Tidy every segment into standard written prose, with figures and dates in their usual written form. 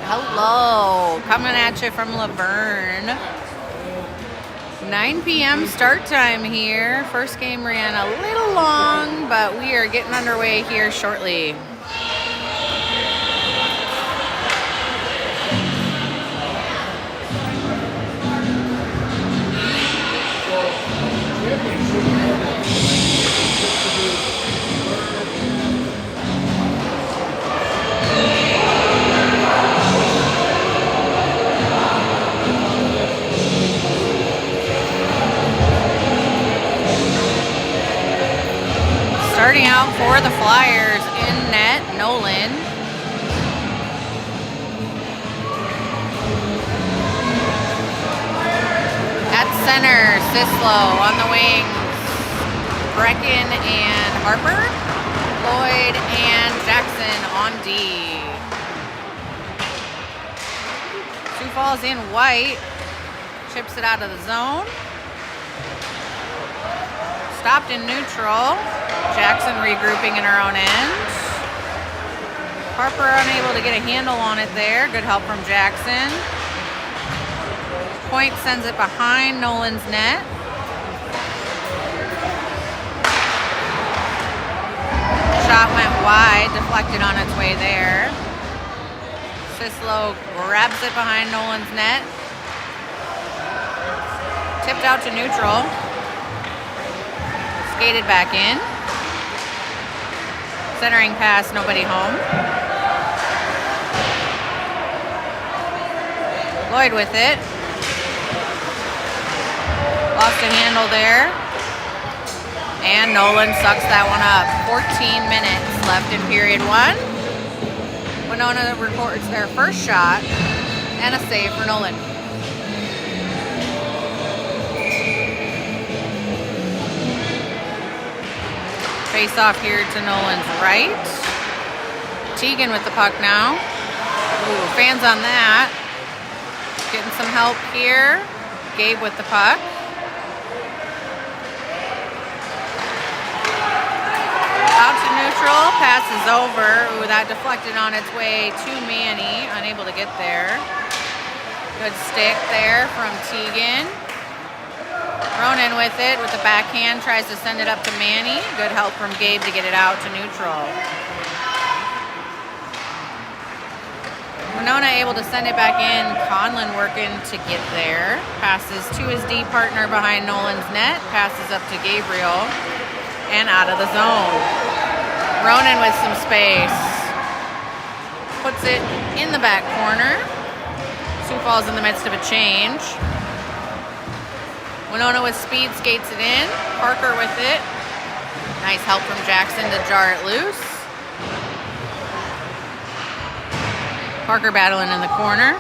Hello, coming at you from Luverne. 9 p.m. start time here. First game ran a little long, but we are getting underway here shortly. Starting out for the Flyers in net, Nolan. At center, Sislo. On the wings, Brecken and Harper. Lloyd and Jackson on D. Sioux Falls in white. Chips it out of the zone. Stopped in neutral. Jackson regrouping in her own end. Harper unable to get a handle on it there. Good help from Jackson. Point sends it behind Nolan's net. Shot went wide, deflected on its way there. Sislo grabs it behind Nolan's net. Tipped out to neutral. Skated back in. Centering pass, nobody home. Lloyd with it. Lost a handle there. And Nolan sucks that one up. 14 minutes left in period one. Winona records their first shot and a save for Nolan. Face off here to Nolan's right. Teigen with the puck now. Ooh, fans on that. Getting some help here. Gabe with the puck. Out to neutral. Pass is over. Ooh, that deflected on its way to Manny. Unable to get there. Good stick there from Teigen. Ronan with it, with the backhand, tries to send it up to Manny. Good help from Gabe to get it out to neutral. Winona able to send it back in. Conlan working to get there. Passes to his D partner behind Nolan's net. Passes up to Gabriel. And out of the zone. Ronan with some space. Puts it in the back corner. Sioux Falls in the midst of a change. Winona with speed skates it in. Parker with it. Nice help from Jackson to jar it loose. Parker battling in the corner.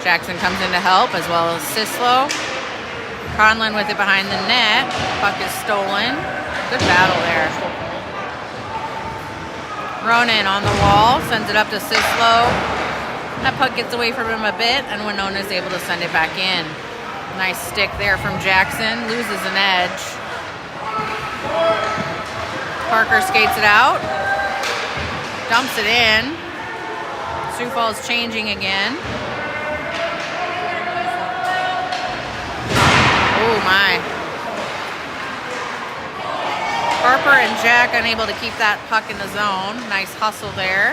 Jackson comes in to help, as well as Sislo. Conlan with it behind the net. Puck is stolen. Good battle there. Ronan on the wall. Sends it up to Sislo. That puck gets away from him a bit, and Winona is able to send it back in. Nice stick there from Jackson. Loses an edge. Parker skates it out. Dumps it in. Sioux Falls changing again. Oh my. Harper and Jack unable to keep that puck in the zone. Nice hustle there.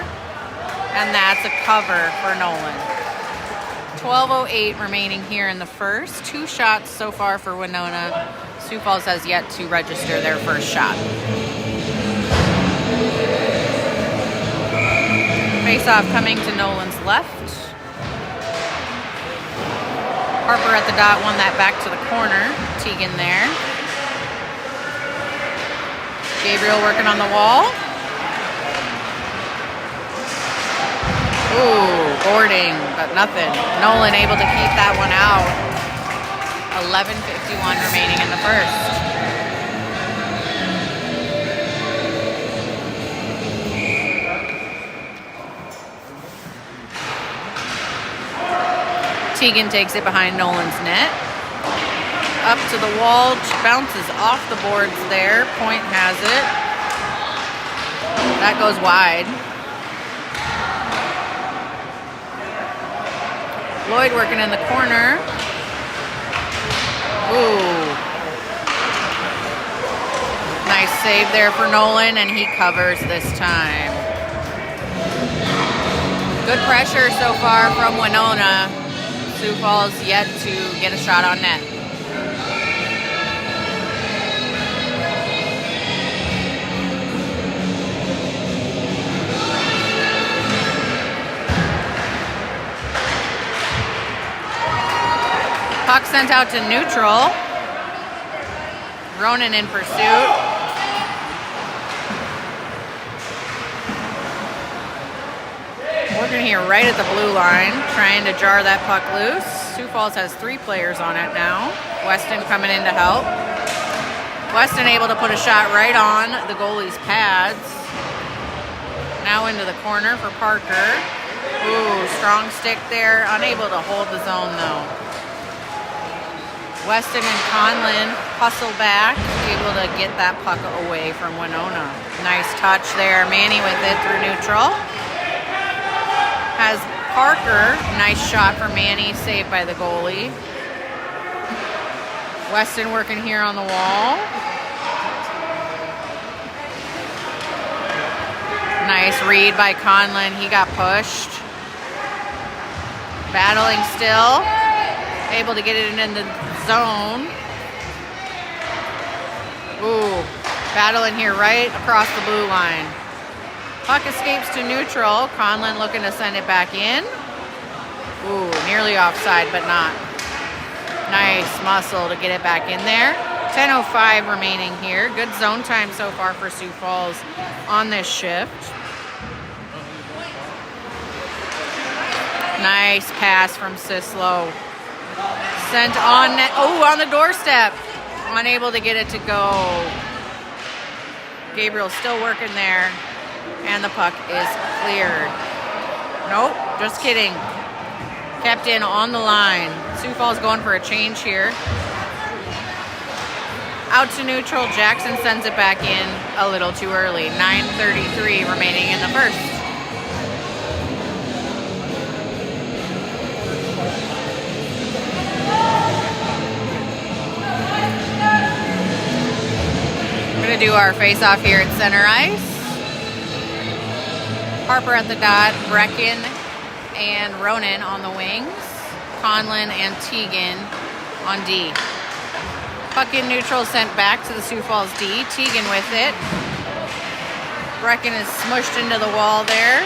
And that's a cover for Nolan. 12:08 remaining here in the first. 2 shots so far for Winona. Sioux Falls has yet to register their first shot. Face-off coming to Nolan's left. Harper at the dot won that back to the corner. Teigen there. Gabriel working on the wall. Ooh, boarding, but nothing. Nolan able to keep that one out. 11:51 remaining in the first. Teigen takes it behind Nolan's net. Up to the wall, bounces off the boards there. Point has it. That goes wide. Lloyd working in the corner. Ooh. Nice save there for Nolan, and he covers this time. Good pressure so far from Winona. Sioux Falls yet to get a shot on net. Puck sent out to neutral. Ronan in pursuit. Working here right at the blue line, trying to jar that puck loose. Sioux Falls has 3 players on it now. Westin coming in to help. Westin able to put a shot right on the goalie's pads. Now into the corner for Parker. Ooh, strong stick there. Unable to hold the zone though. Westin and Conlan hustle back, able to get that puck away from Winona. Nice touch there. Manny with it through neutral. Has Parker. Nice shot for Manny, saved by the goalie. Westin working here on the wall. Nice read by Conlan. He got pushed. Battling still. Able to get it in the zone. Ooh, battling here right across the blue line. Puck escapes to neutral. Conlan looking to send it back in. Ooh, nearly offside, but not. Nice muscle to get it back in there. 10:05 remaining here. Good zone time so far for Sioux Falls on this shift. Nice pass from Sislo. Sent on net. Oh, on the doorstep. Unable to get it to go. Gabriel still working there. And the puck is cleared. Nope, just kidding. Kept in on the line. Sioux Falls going for a change here. Out to neutral. Jackson sends it back in a little too early. 9:33 remaining in the first. We're going to do our face-off here at center ice. Harper at the dot, Brecken and Ronan on the wings. Conlan and Teigen on D. Puck in neutral sent back to the Sioux Falls D. Teigen with it. Brecken is smushed into the wall there.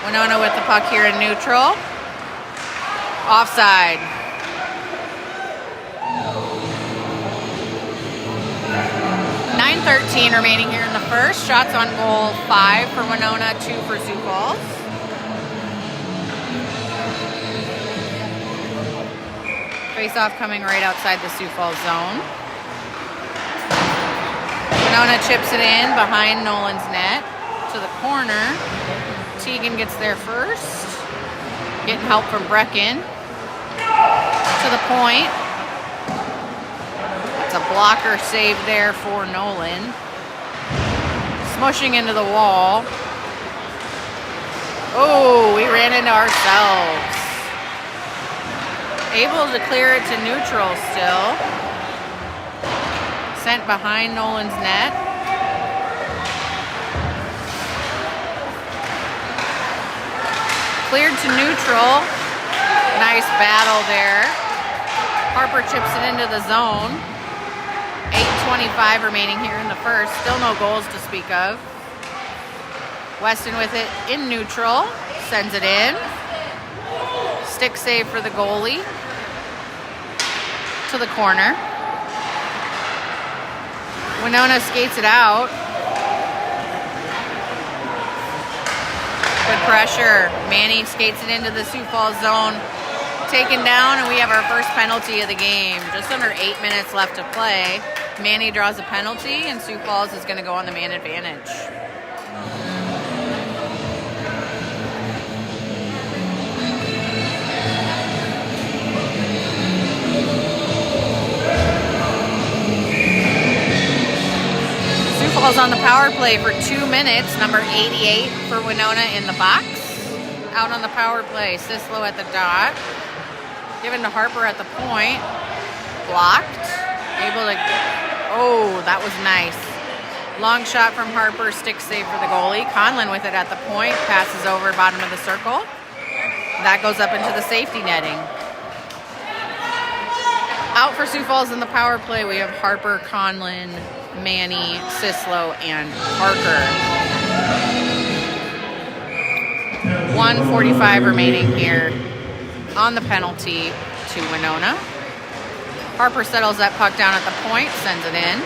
Winona with the puck here in neutral. Offside. .13 remaining here in the first. Shots on goal, 5 for Winona, 2 for Sioux Falls. Face-off coming right outside the Sioux Falls zone. Winona chips it in behind Nolan's net to the corner. Teigen gets there first. Getting help from Brecken. To the point. It's a blocker save there for Nolan. Smushing into the wall. Oh, we ran into ourselves. Able to clear it to neutral still. Sent behind Nolan's net. Cleared to neutral. Nice battle there. Harper chips it into the zone. 8:25 remaining here in the first. Still no goals to speak of. Westin with it in neutral. Sends it in. Stick save for the goalie. To the corner. Winona skates it out. Good pressure. Manny skates it into the Sioux Falls zone. Taken down, and we have our first penalty of the game. Just under 8 minutes left to play. Manny draws a penalty, and Sioux Falls is going to go on the man advantage. Sioux Falls on the power play for 2 minutes. Number 88 for Winona in the box. Out on the power play, Sislo at the dot. Given to Harper at the point. Blocked. Able to, oh, that was nice. Long shot from Harper, stick save for the goalie. Conlan with it at the point, passes over bottom of the circle. That goes up into the safety netting. Out for Sioux Falls in the power play, we have Harper, Conlan, Manny, Sislo, and Parker. 1:45 remaining here on the penalty to Winona. Harper settles that puck down at the point, sends it in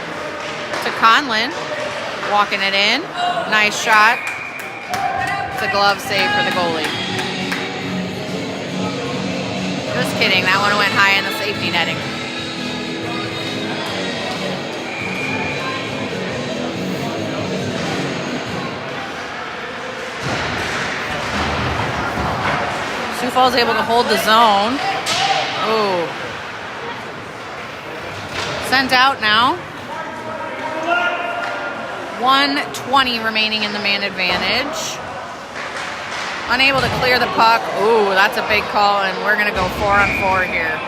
to Conlan, walking it in. Nice shot. It's a glove save for the goalie. Just kidding, that one went high in the safety netting. Sioux Falls able to hold the zone. Ooh. Sent out now. 1:20 remaining in the man advantage. Unable to clear the puck. Ooh, that's a big call, and we're going to go 4-on-4 here.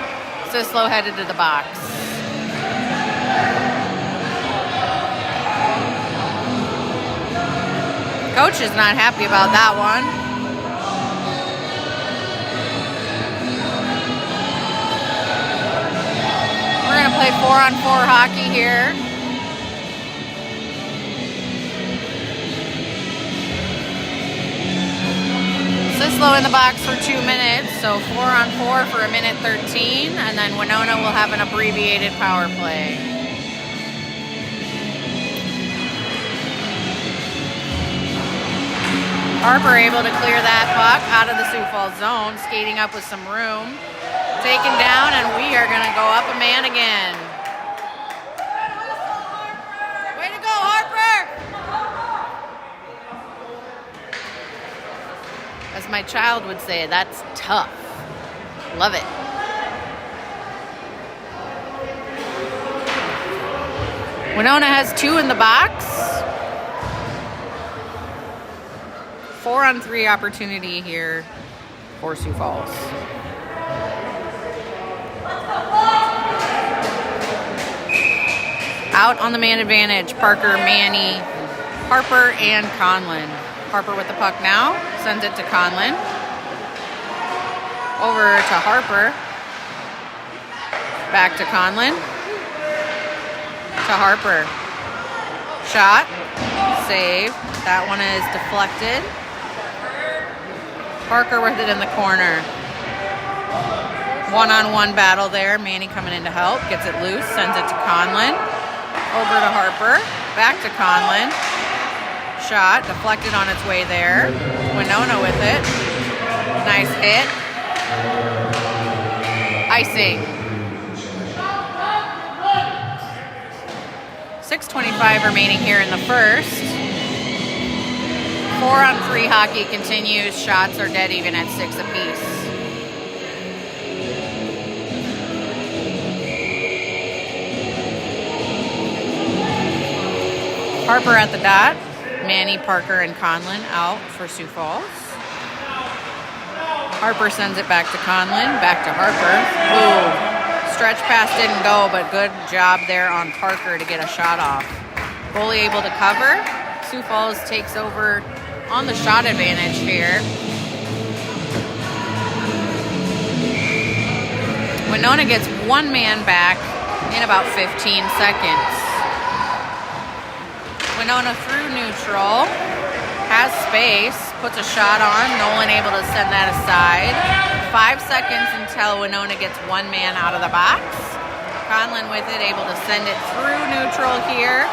Sislo headed to the box. Coach is not happy about that one. We're going to play 4-on-4 hockey here. Sislo in the box for 2 minutes, so 4-on-4 for 1:13, and then Winona will have an abbreviated power play. Harper able to clear that puck out of the Sioux Falls zone, skating up with some room. Taken down, and we are going to go up a man again. Way to go, Harper! As my child would say, that's tough. Love it. Winona has 2 in the box. 4-on-3 opportunity here for Sioux Falls. Out on the man advantage, Parker, Manny, Harper, and Conlan. Harper with the puck now, sends it to Conlan. Over to Harper. Back to Conlan. To Harper. Shot. Save. That one is deflected. Parker with it in the corner. One-on-one battle there. Manny coming in to help. Gets it loose, sends it to Conlan. Over to Harper, back to Conlan. Shot, deflected on its way there. Winona with it. Nice hit. Icing. 6:25 remaining here in the first. 4-on-3 hockey continues. Shots are dead even at 6 apiece. Harper at the dot. Manny, Parker, and Conlan out for Sioux Falls. Harper sends it back to Conlan, back to Harper. Ooh, stretch pass didn't go, but good job there on Parker to get a shot off. Goalie able to cover. Sioux Falls takes over on the shot advantage here. Winona gets 1 man back in about 15 seconds. Winona through neutral, has space, puts a shot on. Nolan able to send that aside. 5 seconds until Winona gets 1 man out of the box. Conlan with it, able to send it through neutral here.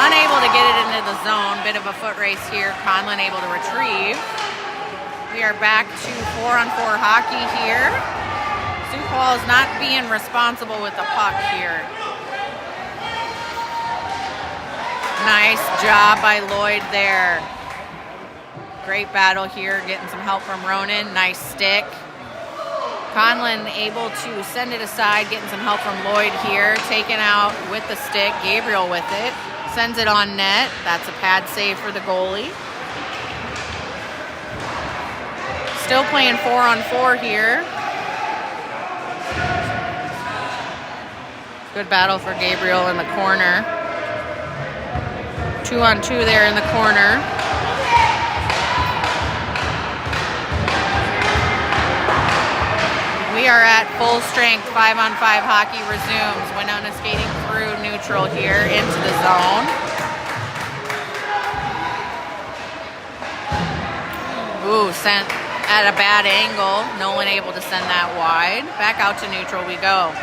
Unable to get it into the zone. Bit of a foot race here. Conlan able to retrieve. We are back to 4-on-4 hockey here. Sioux Falls not being responsible with the puck here. Nice job by Lloyd there. Great battle here, getting some help from Ronan. Nice stick. Conlan able to send it aside, getting some help from Lloyd here. Taken out with the stick. Gabriel with it. Sends it on net. That's a pad save for the goalie. Still playing 4-on-4 here. Good battle for Gabriel in the corner. 2-on-2 there in the corner. We are at full strength. 5-on-5 hockey resumes. Winona skating through neutral here into the zone. Ooh, sent at a bad angle. Nolan able to send that wide. Back out to neutral we go.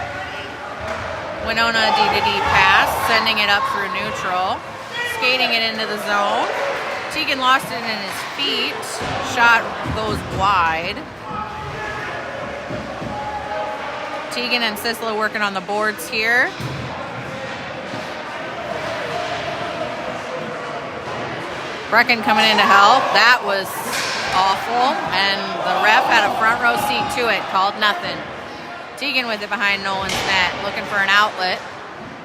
Winona D-to-D pass, sending it up through neutral. Skating it into the zone. Teigen lost it in his feet. Shot goes wide. Teigen and Sislo working on the boards here. Brecken coming in to help. That was awful, and the ref had a front row seat to it, called nothing. Teigen with it behind Nolan's net, looking for an outlet.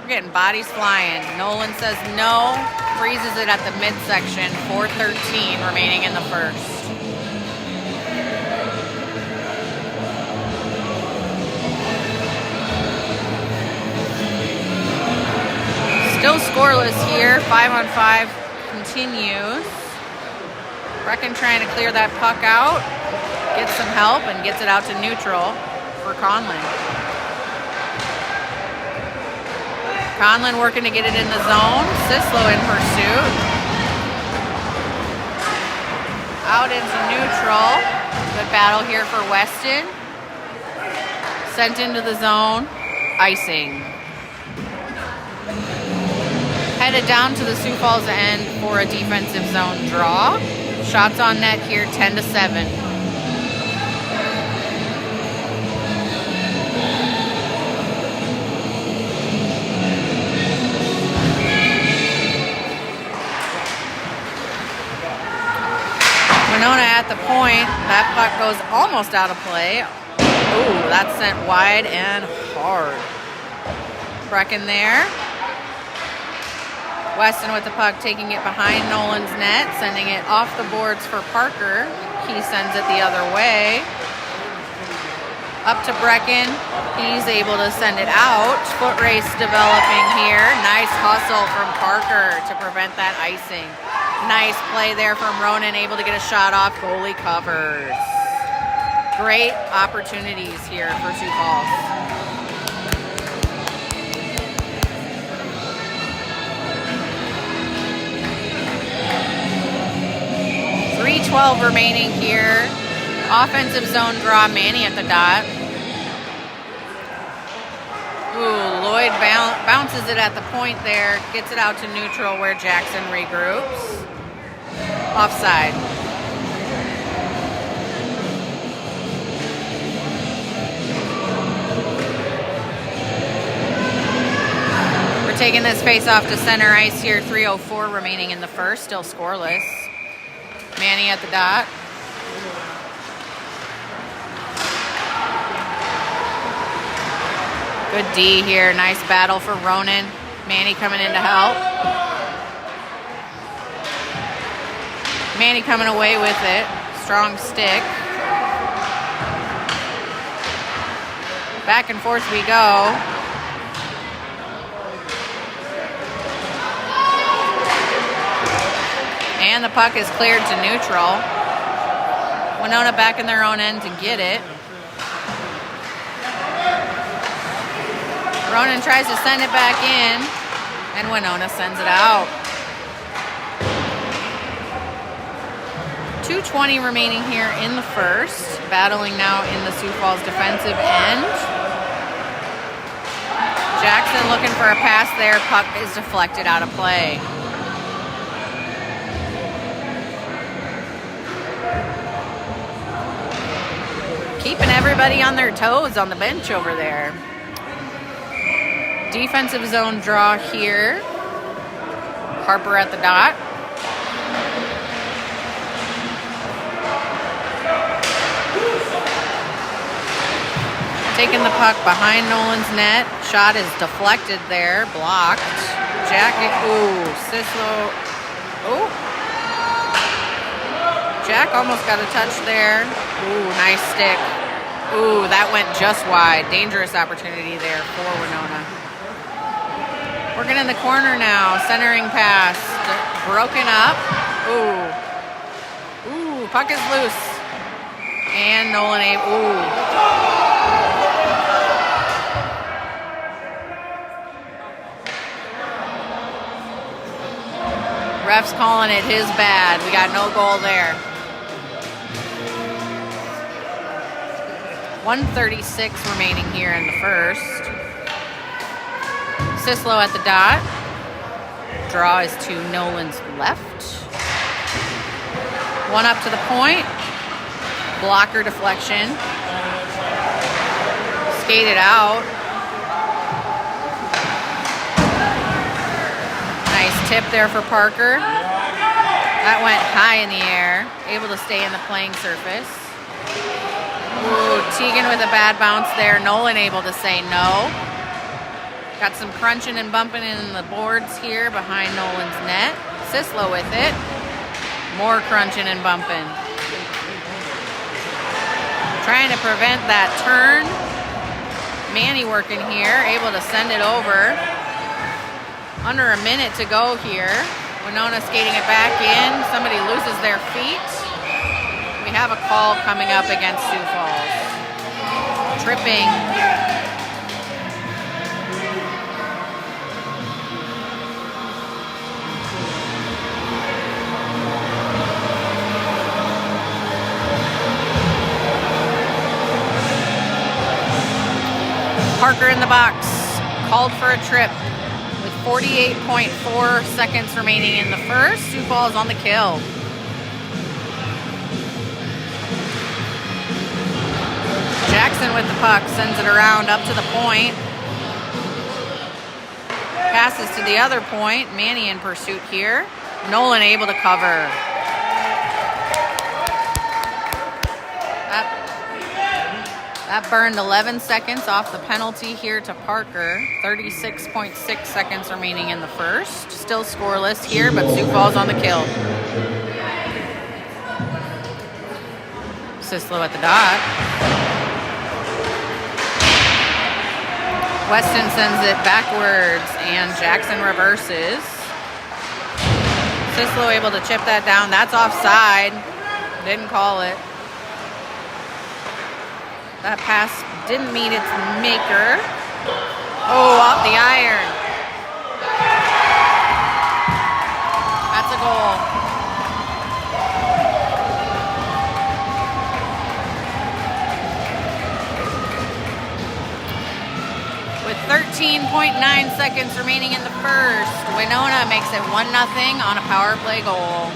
We're getting bodies flying. Nolan says no, freezes it at the midsection. 4:13 remaining in the first. Still scoreless here. 5-on-5 continues. Brecken trying to clear that puck out, gets some help, and gets it out to neutral for Conlan. Conlan working to get it in the zone. Sislo in pursuit. Out into neutral. Good battle here for Westin. Sent into the zone. Icing. Headed down to the Sioux Falls end for a defensive zone draw. Shots on net here, 10-7. Winona at the point. That puck goes almost out of play. Ooh, that's sent wide and hard. Brecken there. Westin with the puck, taking it behind Nolan's net, sending it off the boards for Parker. He sends it the other way. Up to Brecken. He's able to send it out. Foot race developing here. Nice hustle from Parker to prevent that icing. Nice play there from Ronan, able to get a shot off. Goalie covers. Great opportunities here for Sioux Falls. 3:12 remaining here. Offensive zone draw, Manny at the dot. Ooh, Lloyd bounces it at the point there, gets it out to neutral where Jackson regroups. Offside. We're taking this face off to center ice here. 3:04 remaining in the first, still scoreless. Manny at the dot. Good D here. Nice battle for Ronan. Manny coming in to help. Manny coming away with it. Strong stick. Back and forth we go. And the puck is cleared to neutral. Winona back in their own end to get it. Ronan tries to send it back in, and Winona sends it out. 2:20 remaining here in the first. Battling now in the Sioux Falls defensive end. Jackson looking for a pass there. Puck is deflected out of play. Keeping everybody on their toes on the bench over there. Defensive zone draw here. Harper at the dot. Taking the puck behind Nolan's net. Shot is deflected there. Blocked. Sislo. Jack almost got a touch there. Ooh, nice stick. Ooh, that went just wide. Dangerous opportunity there for Winona. Working in the corner now. Centering pass. Broken up. Ooh. Ooh, puck is loose. And Nolan ooh. Ref's calling it his bad. We got no goal there. 1:36 remaining here in the first. Sislo at the dot. Draw is to Nolan's left. One up to the point. Blocker deflection. Skated out. Nice tip there for Parker. That went high in the air. Able to stay in the playing surface. Ooh, Teigen with a bad bounce there. Nolan able to say no. Got some crunching and bumping in the boards here behind Nolan's net. Sislo with it. More crunching and bumping. Trying to prevent that turn. Manny working here. Able to send it over. Under a minute to go here. Winona skating it back in. Somebody loses their feet. We have a call coming up against Sioux Falls. Tripping. Parker in the box. Called for a trip. With 48.4 seconds remaining in the first. Sioux Falls on the kill. Jackson with the puck, sends it around up to the point. Passes to the other point. Manny in pursuit here. Nolan able to cover. That burned 11 seconds off the penalty here to Parker. 36.6 seconds remaining in the first. Still scoreless here, but Sioux Falls on the kill. Sislo at the dot. Westin sends it backwards, and Jackson reverses. Sislo able to chip that down. That's offside. Didn't call it. That pass didn't meet its maker. Oh, off the iron. That's a goal. With 13.9 seconds remaining in the first, Winona makes it 1-0 on a power play goal.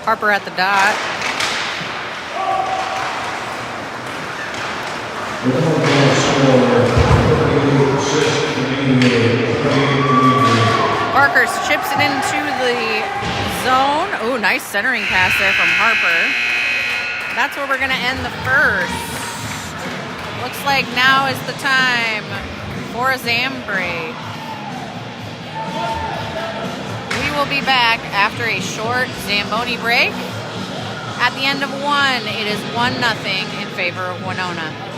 Harper at the dot. Parker chips it into the zone. Oh, nice centering pass there from Harper. That's where we're going to end the first. Looks like now is the time for a Zam break. We will be back after a short Zamboni break. At the end of one, it is 1-0 in favor of Winona.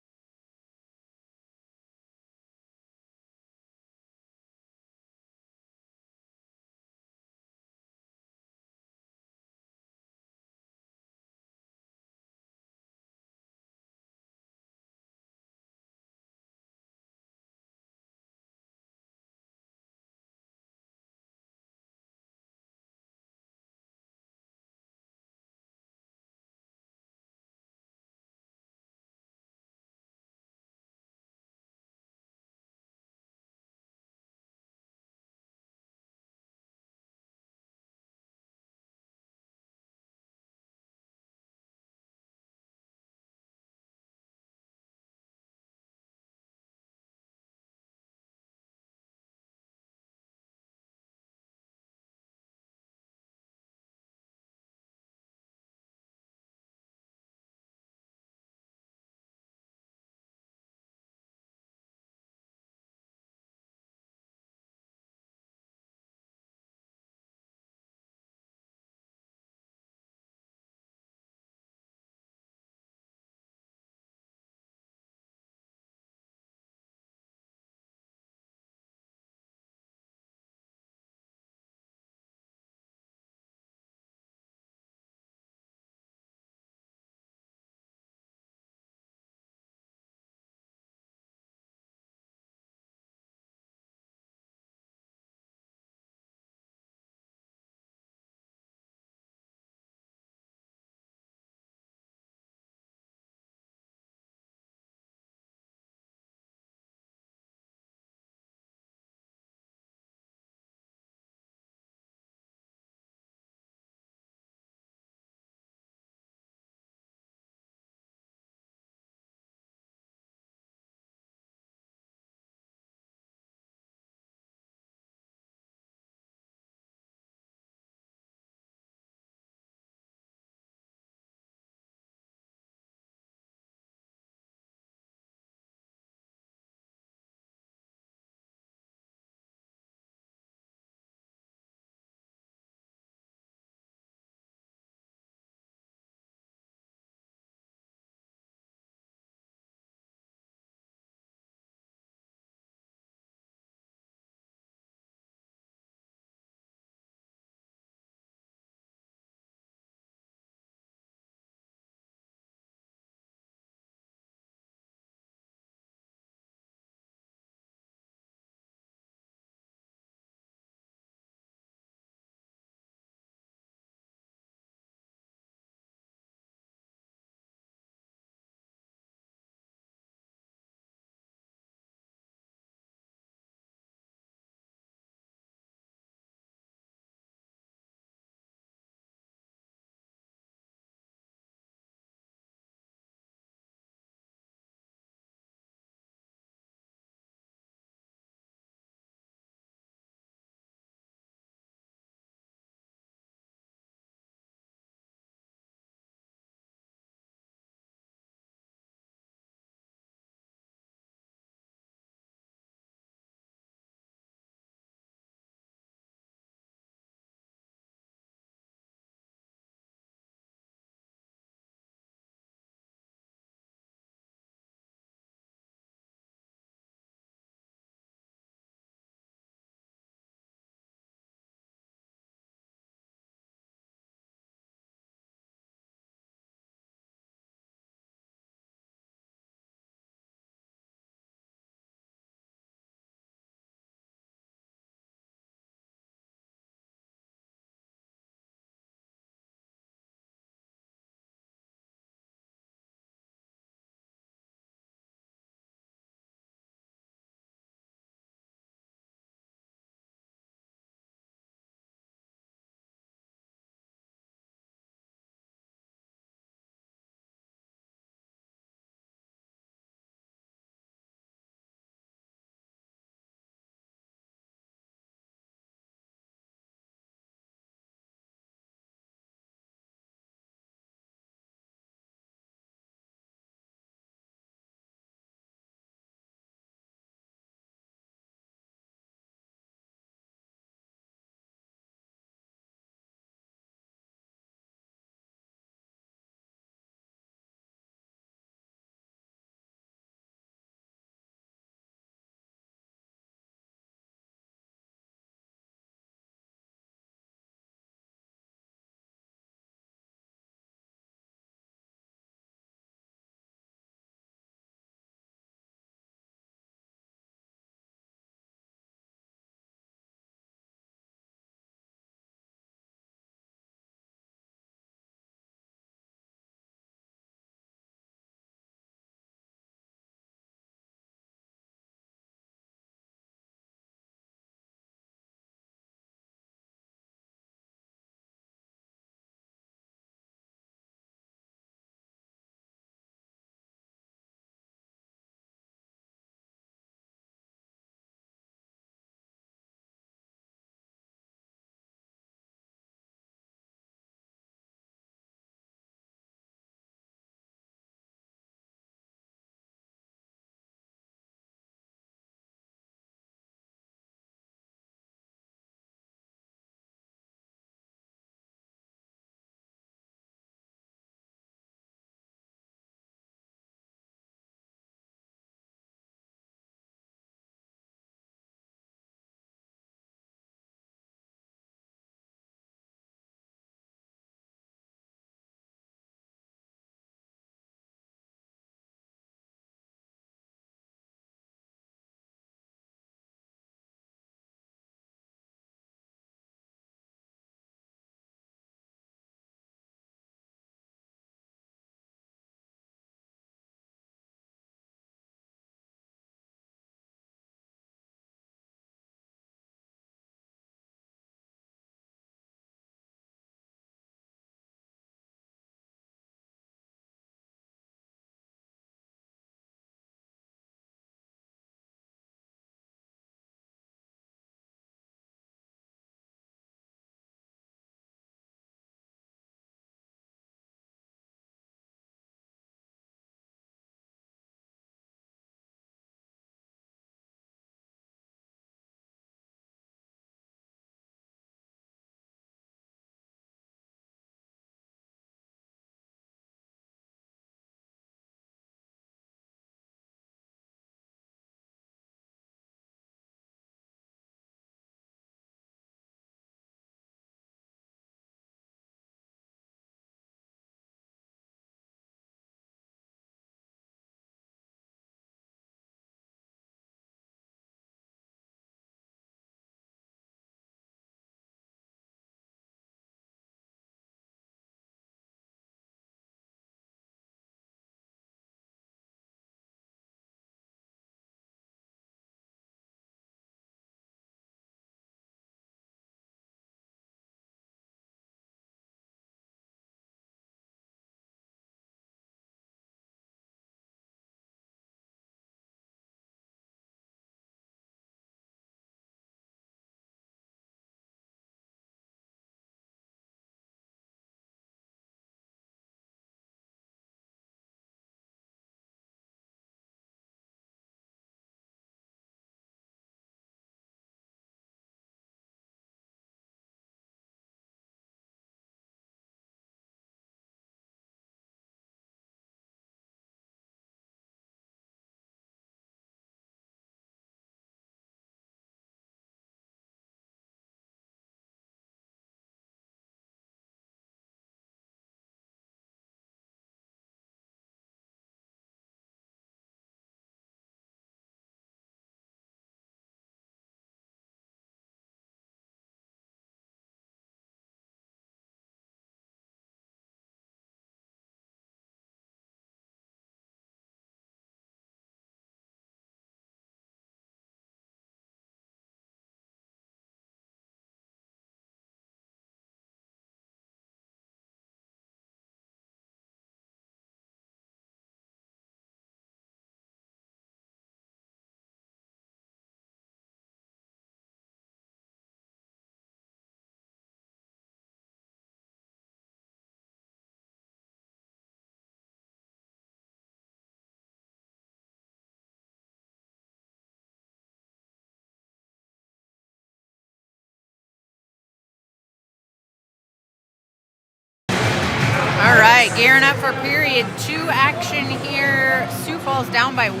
right, gearing up for period 2 action here. Sioux Falls down by 1.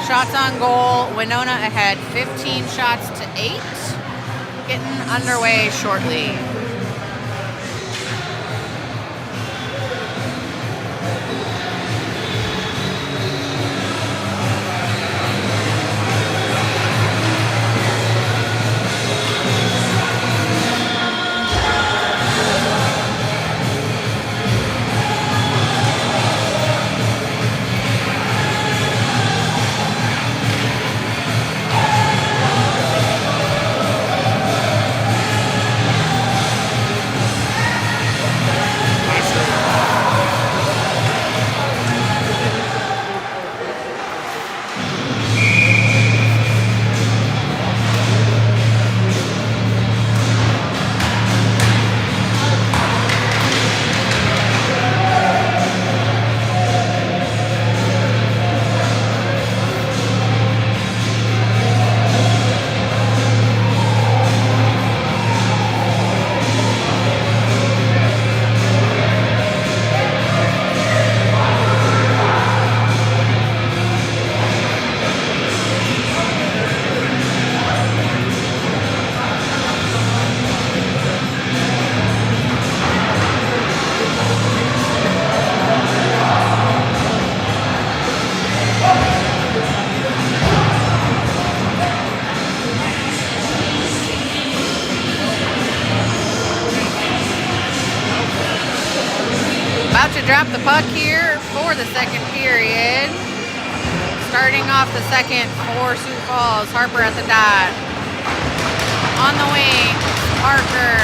Shots on goal. Winona ahead 15 shots to 8. Getting underway shortly. About to drop the puck here for the second period. Starting off the second for Sioux Falls. Harper at the dot. On the wing, Parker.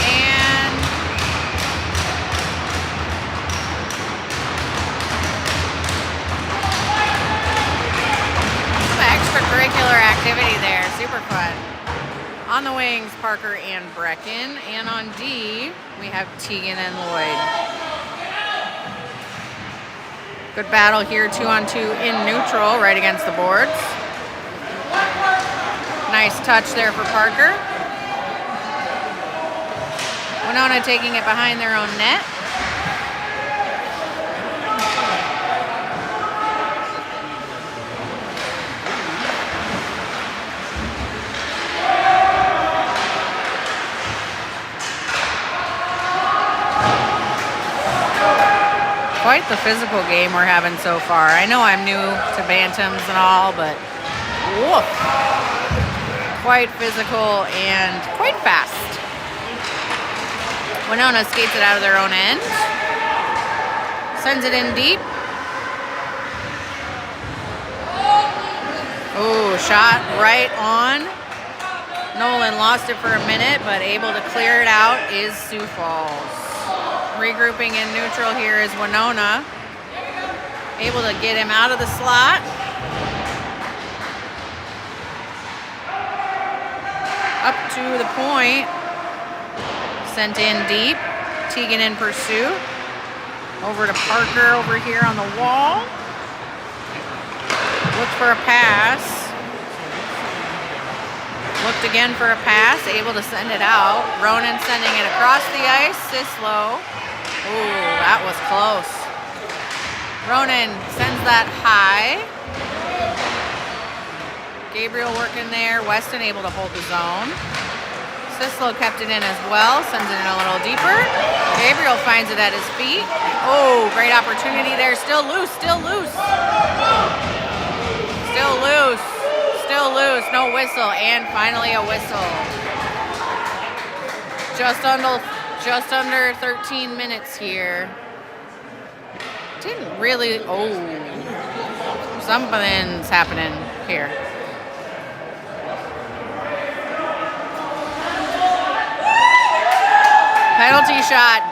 And some extracurricular activity there. Super fun. On the wings, Parker and Brecken. And on D, we have Teigen and Lloyd. Good battle here, 2-on-2 in neutral, right against the boards. Nice touch there for Parker. Winona taking it behind their own net. Quite the physical game we're having so far. I know I'm new to Bantams and all, but woof. Quite physical and quite fast. Winona skates it out of their own end. Sends it in deep. Ooh, shot right on. Nolan lost it for a minute, but able to clear it out is Sioux Falls. Regrouping in neutral here is Winona. Able to get him out of the slot. Up to the point. Sent in deep. Teigen in pursuit. Over to Parker over here on the wall. Looked for a pass. Looked again for a pass. Able to send it out. Ronan sending it across the ice. Sislo. Ooh, that was close. Ronan sends that high. Gabriel working there. Westin able to hold the zone. Sislo kept it in as well. Sends it in a little deeper. Gabriel finds it at his feet. Oh, great opportunity there. Still loose, still loose. Still loose. Still loose. No whistle. And finally a whistle. Just under 13 minutes here. Didn't really, something's happening here. Penalty shot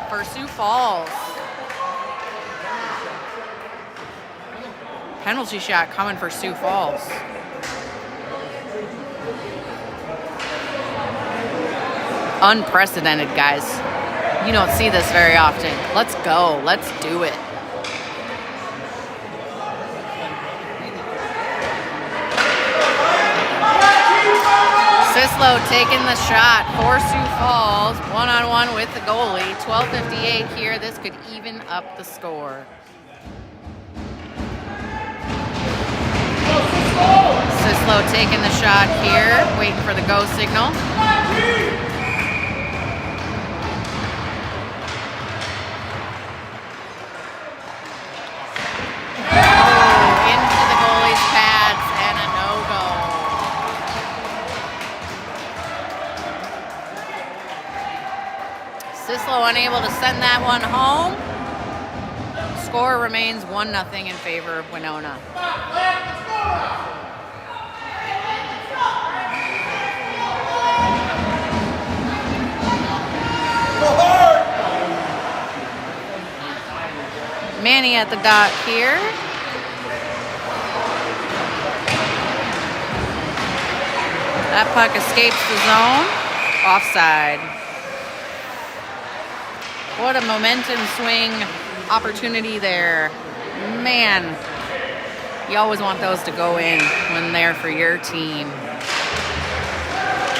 for Sioux Falls. Penalty shot coming for Sioux Falls. Unprecedented, guys. You don't see this very often. Let's go. Let's do it. Sislo taking the shot for Sioux Falls. One-on-one with the goalie. 12:58 here. This could even up the score. Sislo taking the shot here. Waiting for the go signal. Sislo unable to send that one home. Score remains 1-0 in favor of Winona. Manny at the dot here. That puck escapes the zone. Offside. What a momentum swing opportunity there. Man, you always want those to go in when they're for your team.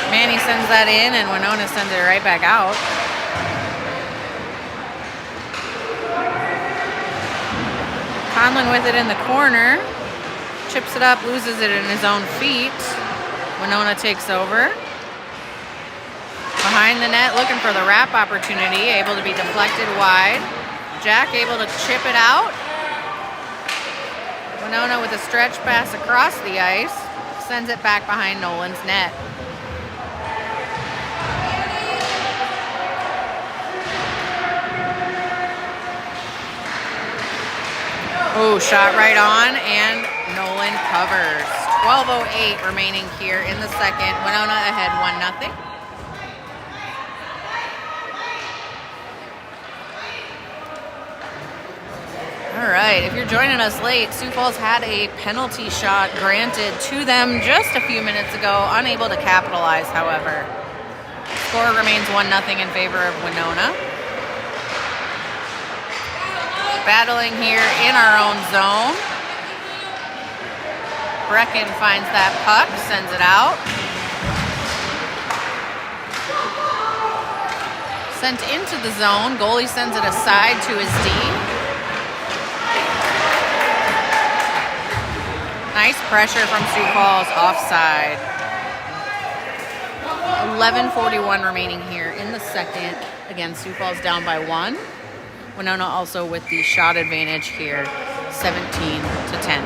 Manny sends that in and Winona sends it right back out. Conlan with it in the corner. Chips it up, loses it in his own feet. Winona takes over. Behind the net, looking for the wrap opportunity, able to be deflected wide. Jack able to chip it out. Winona with a stretch pass across the ice, sends it back behind Nolan's net. Oh, shot right on, and Nolan covers. 12:08 remaining here in the second. Winona ahead 1-0. All right, if you're joining us late, Sioux Falls had a penalty shot granted to them just a few minutes ago, unable to capitalize, however. Score remains 1-0 in favor of Winona. Battling here in our own zone. Brecken finds that puck, sends it out. Sent into the zone, goalie sends it aside to his D. Nice pressure from Sioux Falls, offside. 11:41 remaining here in the second. Again, Sioux Falls down by 1. Winona also with the shot advantage here, 17-10.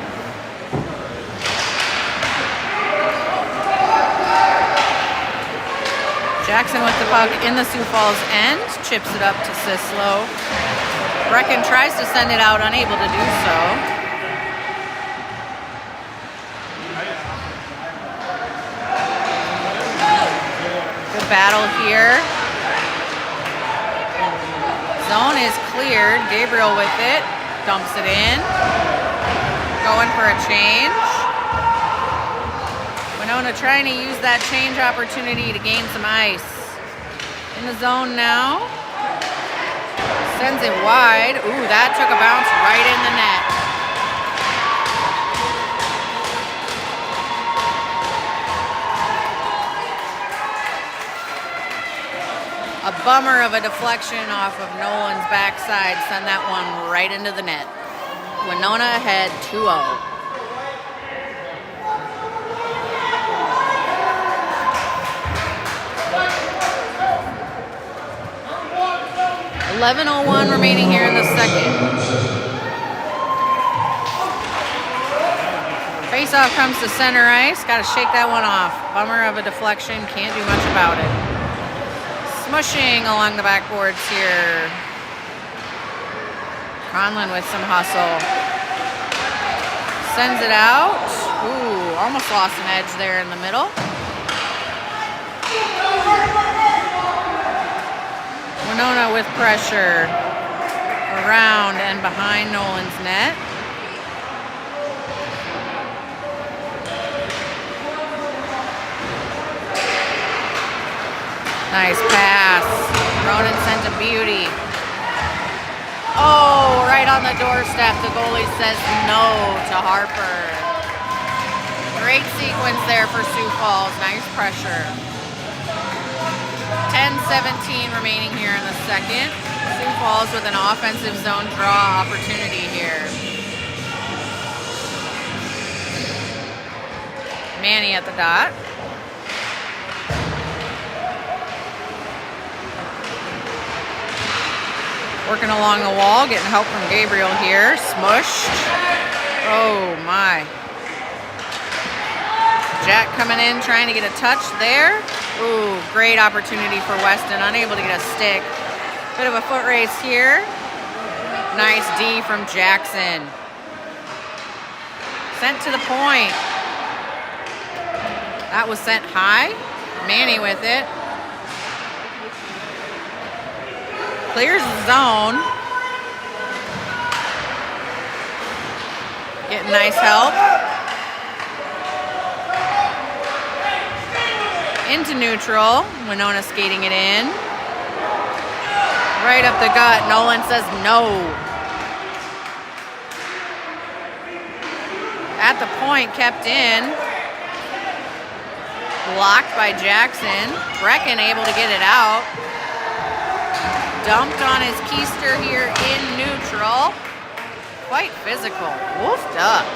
Jackson with the puck in the Sioux Falls end, chips it up to Sislo. Brecken tries to send it out, unable to do so. Battle here. Zone is cleared. Gabriel with it. Dumps it in. Going for a change. Winona trying to use that change opportunity to gain some ice. In the zone now. Sends it wide. Ooh, that took a bounce right in the net. A bummer of a deflection off of Nolan's backside. Send that one right into the net. Winona ahead 2-0. .11:01 remaining here in the second. Face-off comes to center ice. Got to shake that one off. Bummer of a deflection. Can't do much about it. Smushing along the backboards here. Conlan with some hustle. Sends it out. Ooh, almost lost an edge there in the middle. Winona with pressure. Around and behind Nolan's net. Nice pass. Ronan sent a beauty. Oh, right on the doorstep. The goalie says no to Harper. Great sequence there for Sioux Falls. Nice pressure. 10-17 remaining here in the second. Sioux Falls with an offensive zone draw opportunity here. Manny at the dot. Working along the wall, getting help from Gabriel here. Smushed. Oh my. Jack coming in, trying to get a touch there. Ooh, great opportunity for Westin, unable to get a stick. Bit of a foot race here. Nice D from Jackson. Sent to the point. That was sent high. Manny with it. Clears the zone. Getting nice help. Into neutral. Winona skating it in. Right up the gut. Nolan says no. At the point, kept in. Blocked by Jackson. Brecken able to get it out. Dumped on his keister here in neutral. Quite physical. Woofed up.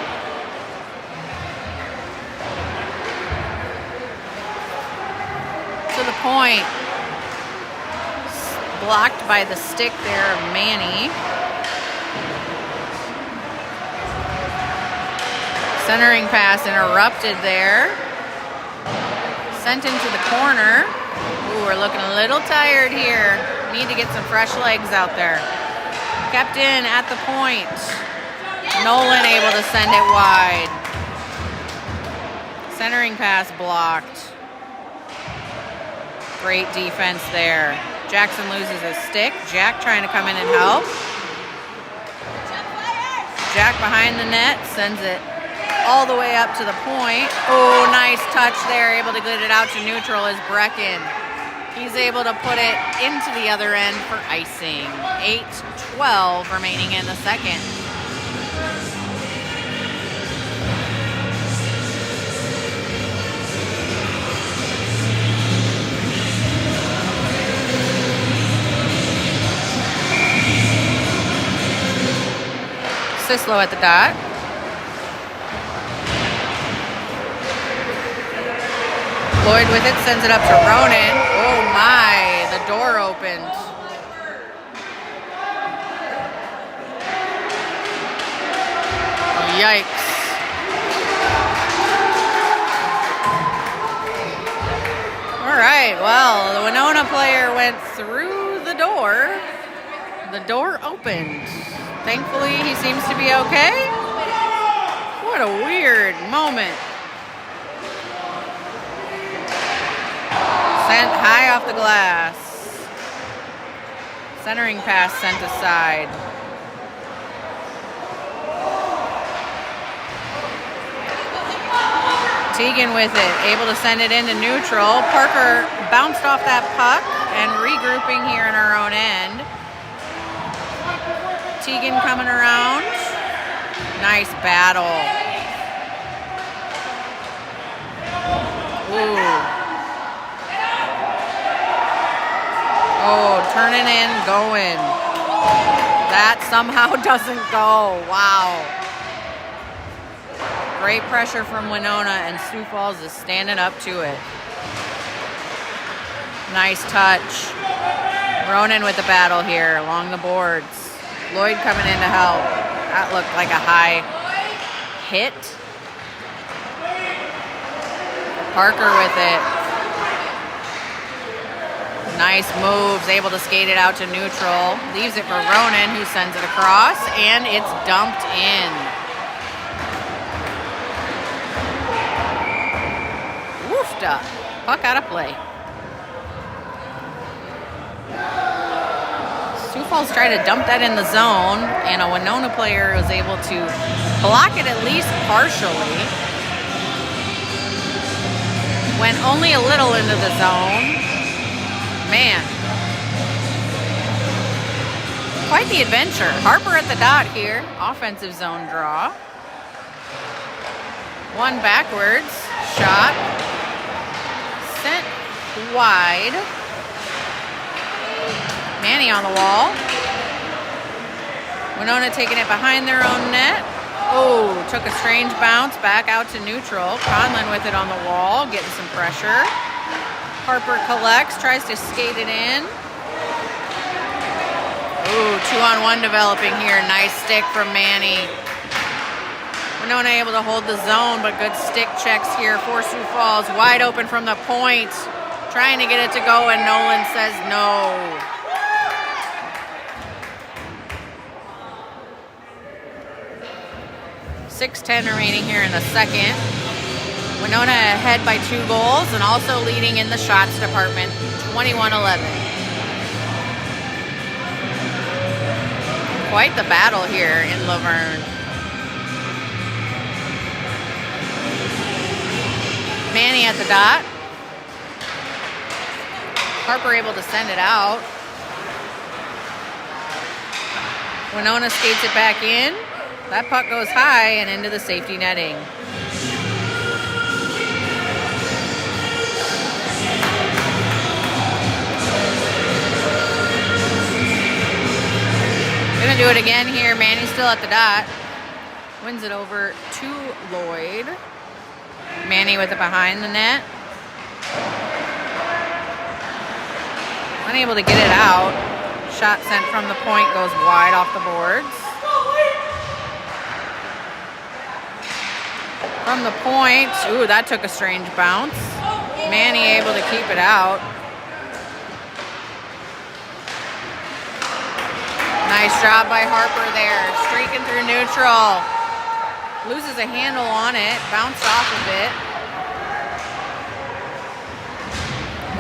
To the point. Blocked by the stick there of Manny. Centering pass interrupted there. Sent into the corner. Ooh, we're looking a little tired here. Need to get some fresh legs out there. Kept in at the point. Nolan able to send it wide. Centering pass blocked. Great defense there. Jackson loses his stick. Jack trying to come in and help. Jack behind the net, sends it all the way up to the point. Oh, nice touch there. Able to get it out to neutral is Brecken. He's able to put it into the other end for icing. 8-12 remaining in the second. Sislo at the dot. Lloyd with it, sends it up to Ronan. Oh my, the door opened. Yikes. All right, well, the Winona player went through the door. The door opened. Thankfully, he seems to be okay. What a weird moment. Sent high off the glass. Centering pass sent aside. Teigen with it, able to send it into neutral. Parker bounced off that puck and regrouping here in our own end. Teigen coming around. Nice battle. Ooh. Oh, turning in, going. That somehow doesn't go. Wow. Great pressure from Winona, and Sioux Falls is standing up to it. Nice touch. Ronan with the battle here along the boards. Lloyd coming in to help. That looked like a high hit. Parker with it. Nice moves, able to skate it out to neutral. Leaves it for Ronan, who sends it across, and it's dumped in. Woofed up. Puck out of play. Sioux Falls tried to dump that in the zone, and a Winona player was able to block it at least partially. Went only a little into the zone. Man, quite the adventure. Harper at the dot here. Offensive zone draw. One backwards. Shot. Sent wide. Manny on the wall. Winona taking it behind their own net. Oh, took a strange bounce back out to neutral. Conlan with it on the wall, getting some pressure. Harper collects, tries to skate it in. Ooh, 2-on-1 developing here. Nice stick from Manny. Winona able to hold the zone, but good stick checks here for Sioux Falls. Wide open from the point. Trying to get it to go, and Nolan says no. .6:10 remaining here in the second. Winona ahead by 2 goals and also leading in the shots department, 21-11. Quite the battle here in Luverne. Manny at the dot. Harper able to send it out. Winona skates it back in. That puck goes high and into the safety netting. Gonna do it again here. Manny's still at the dot. Wins it over to Lloyd. Manny with it behind the net. Unable to get it out. Shot sent from the point goes wide off the boards. From the point, ooh, that took a strange bounce. Manny able to keep it out. Nice job by Harper there, streaking through neutral. Loses a handle on it, bounced off of it.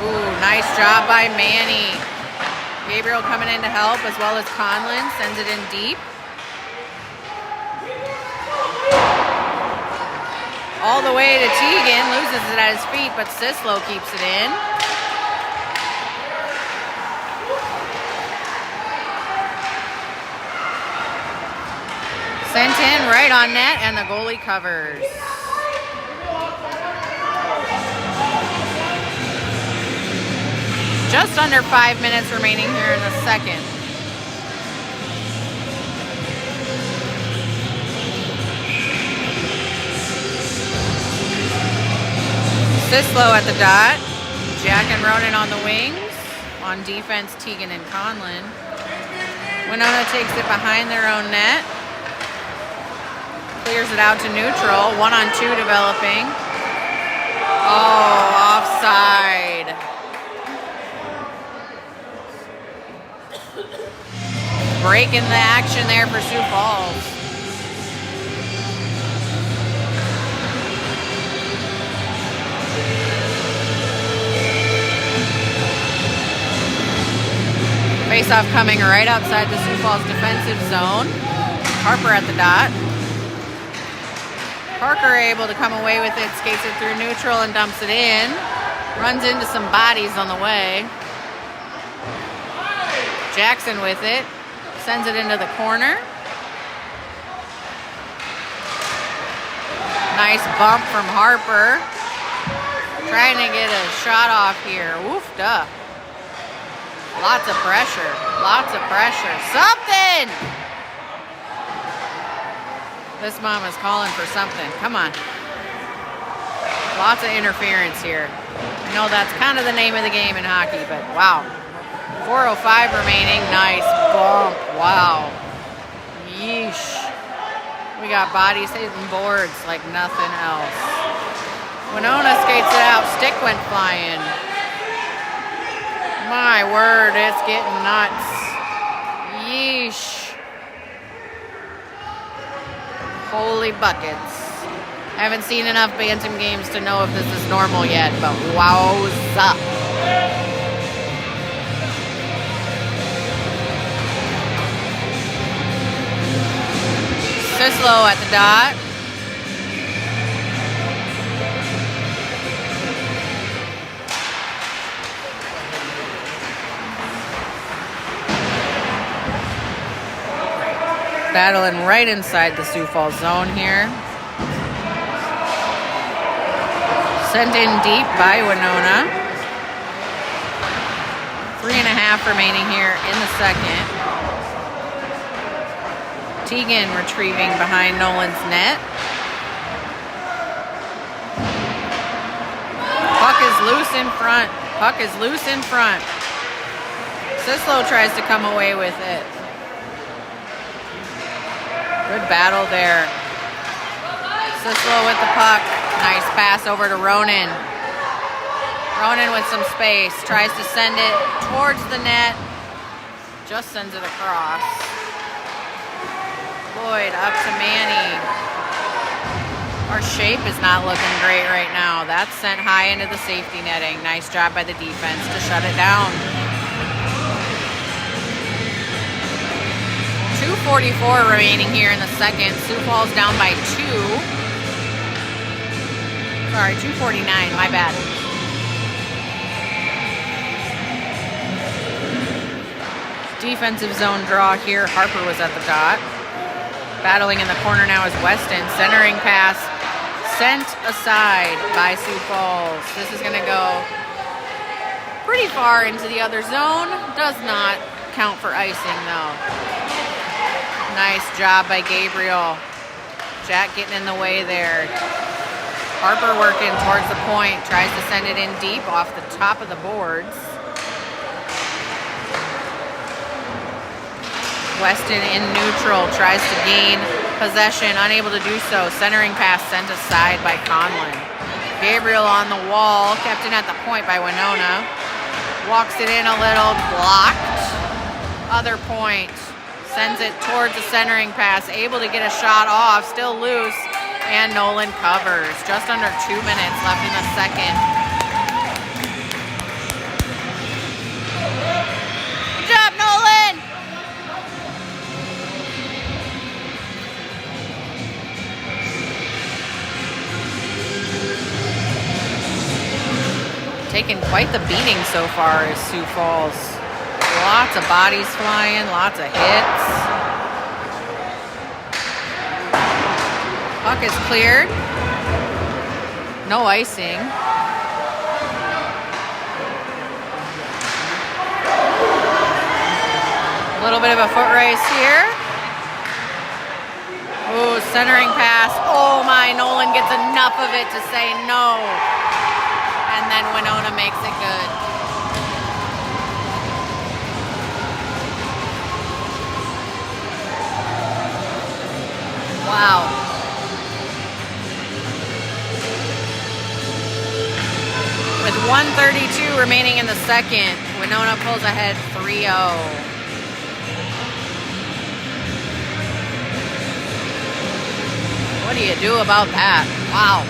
Ooh, nice job by Manny. Gabriel coming in to help, as well as Conlan, sends it in deep. All the way to Teigen, loses it at his feet, but Sislo keeps it in. Sent in right on net, and the goalie covers. Just under 5 minutes remaining here in the second. Sislo at the dot. Jack and Ronan on the wings. On defense, Teigen and Conlan. Winona takes it behind their own net. Clears it out to neutral. 1-on-2 developing. Oh, offside. Breaking the action there for Sioux Falls. Face-off coming right outside the Sioux Falls defensive zone. Harper at the dot. Parker able to come away with it, skates it through neutral and dumps it in. Runs into some bodies on the way. Jackson with it. Sends it into the corner. Nice bump from Harper. Trying to get a shot off here. Woofed up. Lots of pressure. Lots of pressure. Something! This mom is calling for something. Come on. Lots of interference here. I know that's kind of the name of the game in hockey, but wow. 4:05 remaining. Nice bump. Wow. Yeesh. We got bodies hitting boards like nothing else. Winona skates it out. Stick went flying. My word, it's getting nuts. Yeesh. Holy buckets. Haven't seen enough Bantam games to know if this is normal yet, but wowza. Sislo at the dot. Battling right inside the Sioux Falls zone here. Sent in deep by Winona. 3.5 remaining here in the second. Teigen retrieving behind Nolan's net. Puck is loose in front. Puck is loose in front. Sislo tries to come away with it. Good battle there. Sislo with the puck. Nice pass over to Ronan. Ronan with some space. Tries to send it towards the net. Just sends it across. Lloyd up to Manny. Our shape is not looking great right now. That's sent high into the safety netting. Nice job by the defense to shut it down. 2:44 remaining here in the second. Sioux Falls down by 2. Sorry, 2:49, my bad. Defensive zone draw here. Harper was at the dot. Battling in the corner now is Westin. Centering pass sent aside by Sioux Falls. This is going to go pretty far into the other zone. Does not count for icing though. Nice job by Gabriel. Jack getting in the way there. Harper working towards the point. Tries to send it in deep off the top of the boards. Westin in neutral, tries to gain possession, unable to do so. Centering pass sent aside by Conlan. Gabriel on the wall, kept in at the point by Winona. Walks it in a little, blocked. Other point, sends it towards the centering pass, able to get a shot off, still loose, and Nolan covers. Just under 2 minutes left in the second. Good job, Nolan! Taking quite the beating so far as Sioux Falls. Lots of bodies flying, lots of hits. Puck is cleared. No icing. A little bit of a foot race here. Ooh, centering pass. Oh my, Nolan gets enough of it to say no. And then Winona makes it good. Wow. With 1:32 remaining in the second, Winona pulls ahead 3-0. What do you do about that? Wow.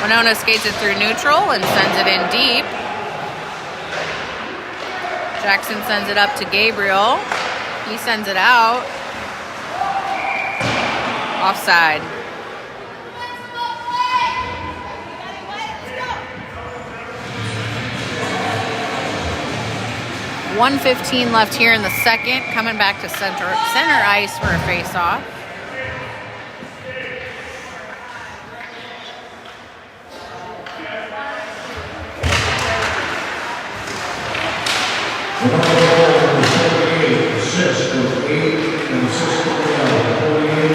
Winona skates it through neutral and sends it in deep. Jackson sends it up to Gabriel. He sends it out. Offside. $1:15 left here in the second. Coming back to center ice for a face-off.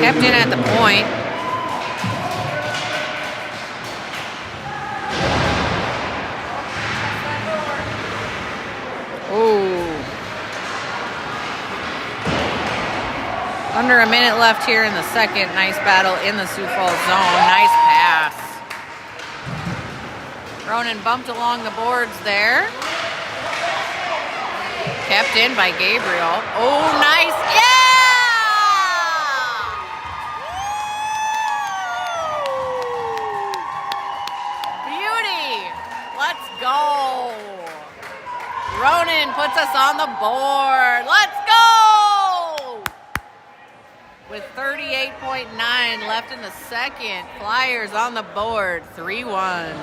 Kept in at the point. Ooh. Under a minute left here in the second. Nice battle in the Sioux Falls zone. Nice pass. Ronan bumped along the boards there. Kept in by Gabriel. Oh, nice. Yeah! Beauty. Let's go. Ronan puts us on the board. Let's go! With 38.9 left in the second. Flyers on the board. 3-1.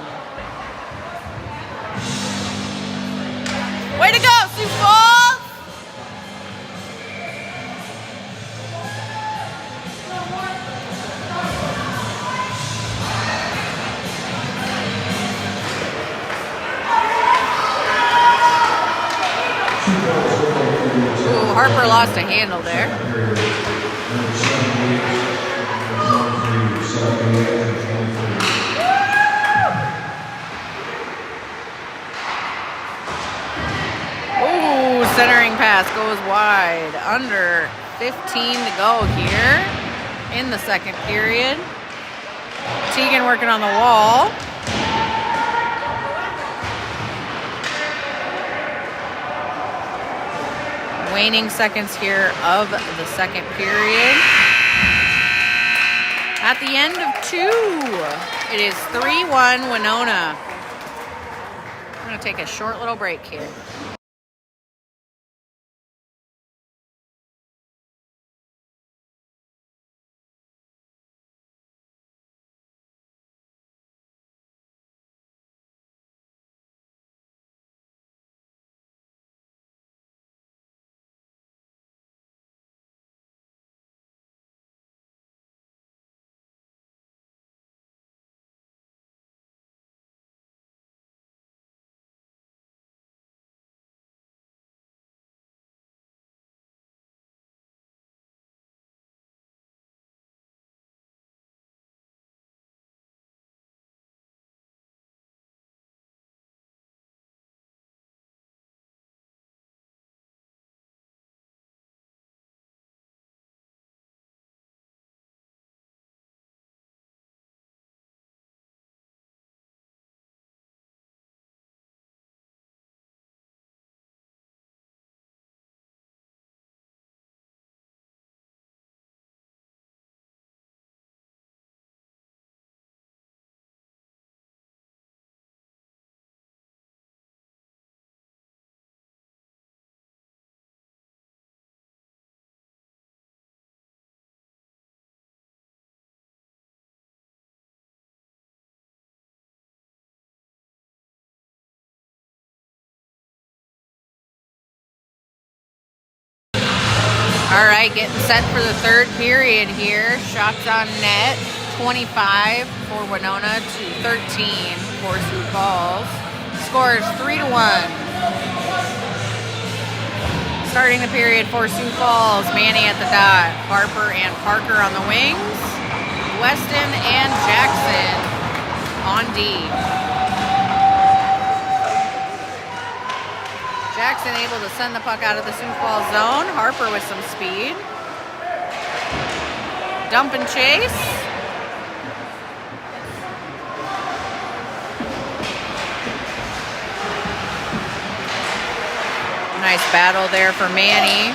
Harper lost a handle there. Ooh, centering pass goes wide. Under 15 to go here in the second period. Teigen working on the wall. Waning seconds here of the second period. At the end of 2, it is 3-1 Winona. I'm going to take a short little break here. All right, getting set for the third period here. Shots on net, 25 for Winona to 13 for Sioux Falls. Score is 3-1. Starting the period for Sioux Falls, Manny at the dot, Harper and Parker on the wings, Westin and Jackson on D. Jackson able to send the puck out of the Sioux Falls zone. Harper with some speed. Dump and chase. Nice battle there for Manny.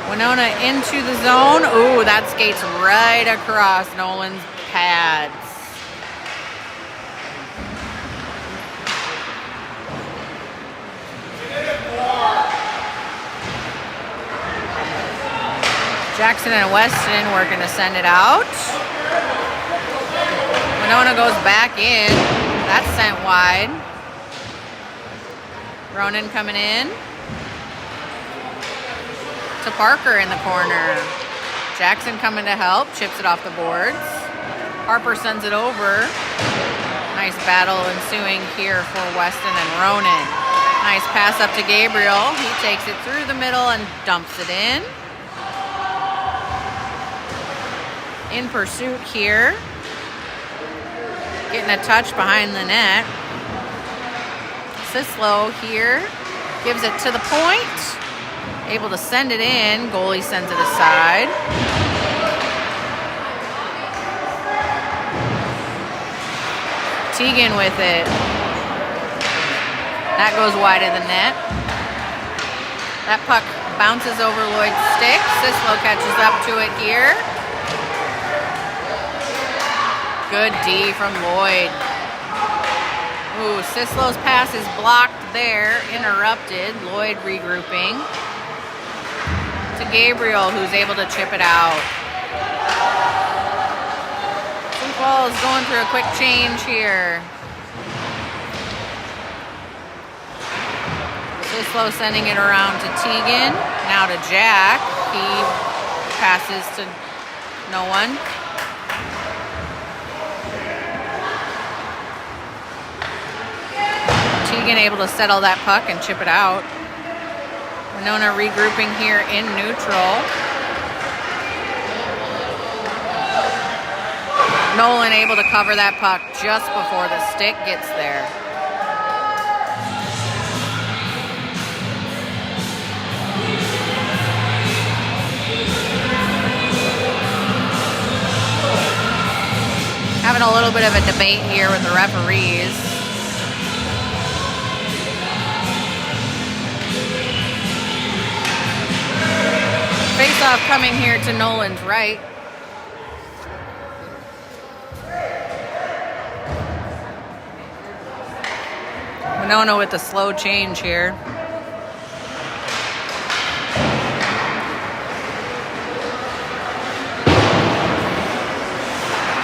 Winona into the zone. Ooh, that skates right across Nolan's pads. Jackson and Westin working to send it out. Winona goes back in. That's sent wide. Ronan coming in. To Parker in the corner. Jackson coming to help. Chips it off the boards. Harper sends it over. Nice battle ensuing here for Westin and Ronan. Nice pass up to Gabriel. He takes it through the middle and dumps it in. In pursuit here. Getting a touch behind the net. Sislo here. Gives it to the point. Able to send it in. Goalie sends it aside. Teigen with it. That goes wide of the net. That puck bounces over Lloyd's stick. Sislo catches up to it here. Good D from Lloyd. Ooh, Sislo's pass is blocked there, interrupted. Lloyd regrouping. To Gabriel, who's able to chip it out. Sioux Falls going through a quick change here. Sislo sending it around to Teigen. Now to Jack. He passes to no one. Teigen able to settle that puck and chip it out. Winona regrouping here in neutral. Nolan able to cover that puck just before the stick gets there. Having a little bit of a debate here with the referees. Face-off coming here to Nolan's right. Winona with the slow change here.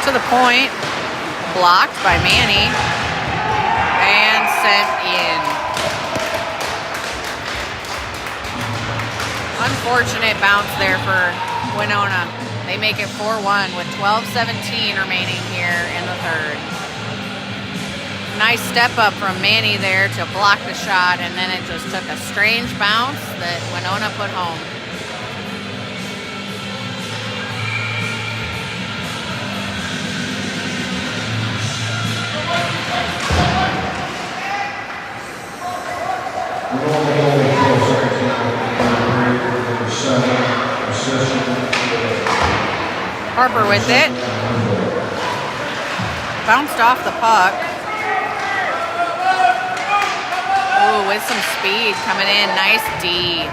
To the point, blocked by Manny, and sent in. Unfortunate bounce there for Winona. They make it 4-1 with 12:17 remaining here in the third. Nice step up from Manny there to block the shot, and then it just took a strange bounce that Winona put home. Harper with it. Bounced off the puck. Ooh, with some speed coming in. Nice D.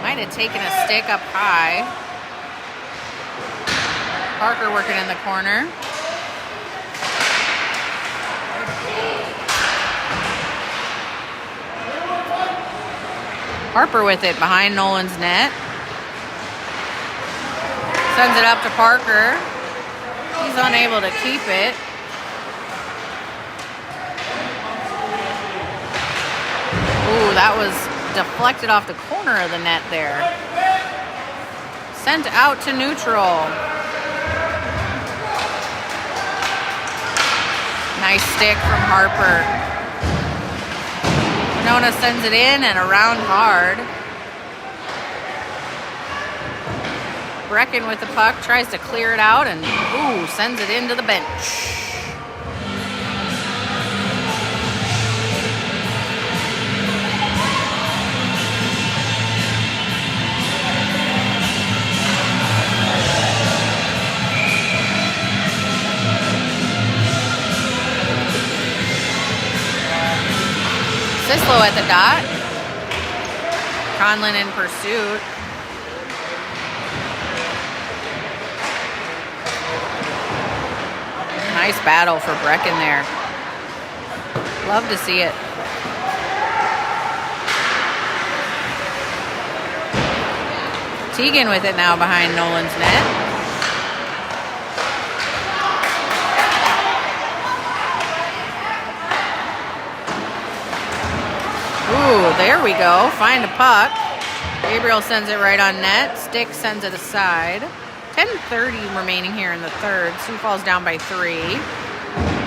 Might have taken a stick up high. Parker working in the corner. Harper with it behind Nolan's net. Sends it up to Parker. He's unable to keep it. Ooh, that was deflected off the corner of the net there. Sent out to neutral. Nice stick from Harper. Winona sends it in and around hard. Brecken with the puck, tries to clear it out, and ooh, sends it into the bench. Sislo at the dot. Conlan in pursuit. Nice battle for Brecken there. Love to see it. Teigen with it now behind Nolan's net. Ooh, there we go. Find a puck. Gabriel sends it right on net. Stick sends it aside. 10:30 remaining here in the third. Sioux falls down by 3.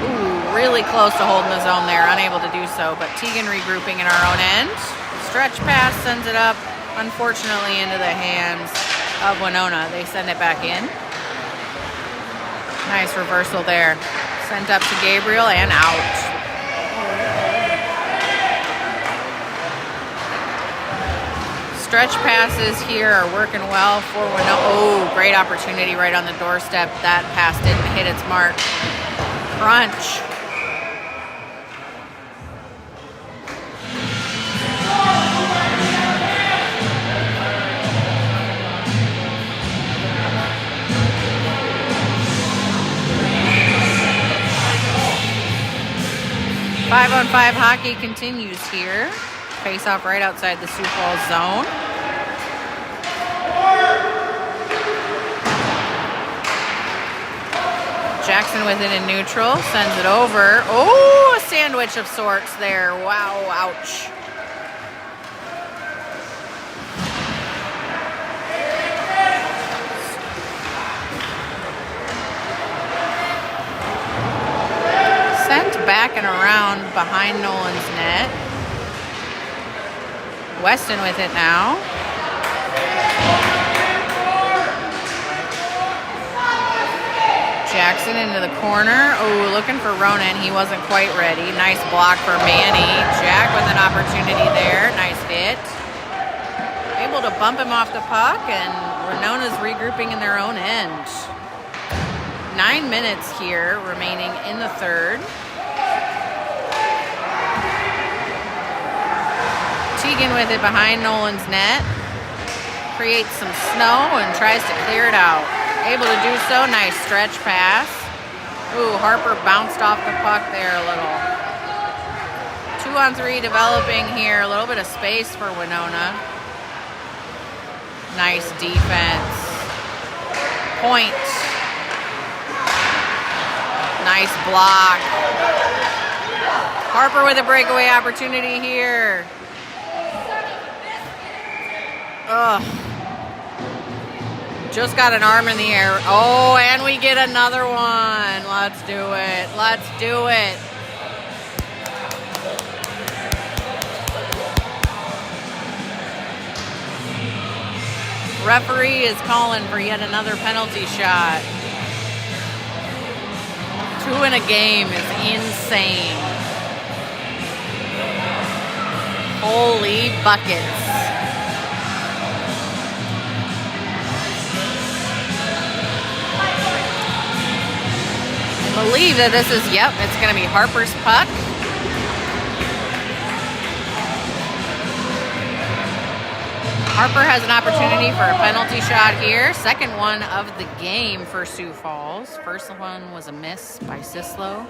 Ooh, really close to holding the zone there. Unable to do so, but Teigen regrouping in our own end. Stretch pass sends it up, unfortunately, into the hands of Winona. They send it back in. Nice reversal there. Sent up to Gabriel and out. Stretch passes here are working well for Winona. Oh, great opportunity right on the doorstep. That pass didn't hit its mark. Crunch. Five-on-five hockey continues here. Face off right outside the Sioux Falls zone. Jackson with it in neutral, sends it over. Oh, a sandwich of sorts there. Wow, ouch. Sent back back and around behind Nolan's net. Westin with it now. Jackson into the corner. Oh, looking for Ronan. He wasn't quite ready. Nice block for Manny. Jack with an opportunity there. Nice hit. Able to bump him off the puck, and Winona's regrouping in their own end. 9 minutes here remaining in the third. Teigen with it behind Nolan's net. Creates some snow and tries to clear it out. Able to do so. Nice stretch pass. Ooh, Harper bounced off the puck there a little. 2-on-3 developing here. A little bit of space for Winona. Nice defense. Point. Nice block. Harper with a breakaway opportunity here. Ugh. Just got an arm in the air. Oh, and we get another one. Let's do it. Let's do it. Referee is calling for yet another penalty shot. 2 in a game is insane. Holy buckets. I believe that this is, yep, it's going to be Harper's puck. Harper has an opportunity for a penalty shot here. Second one of the game for Sioux Falls. First one was a miss by Sislo.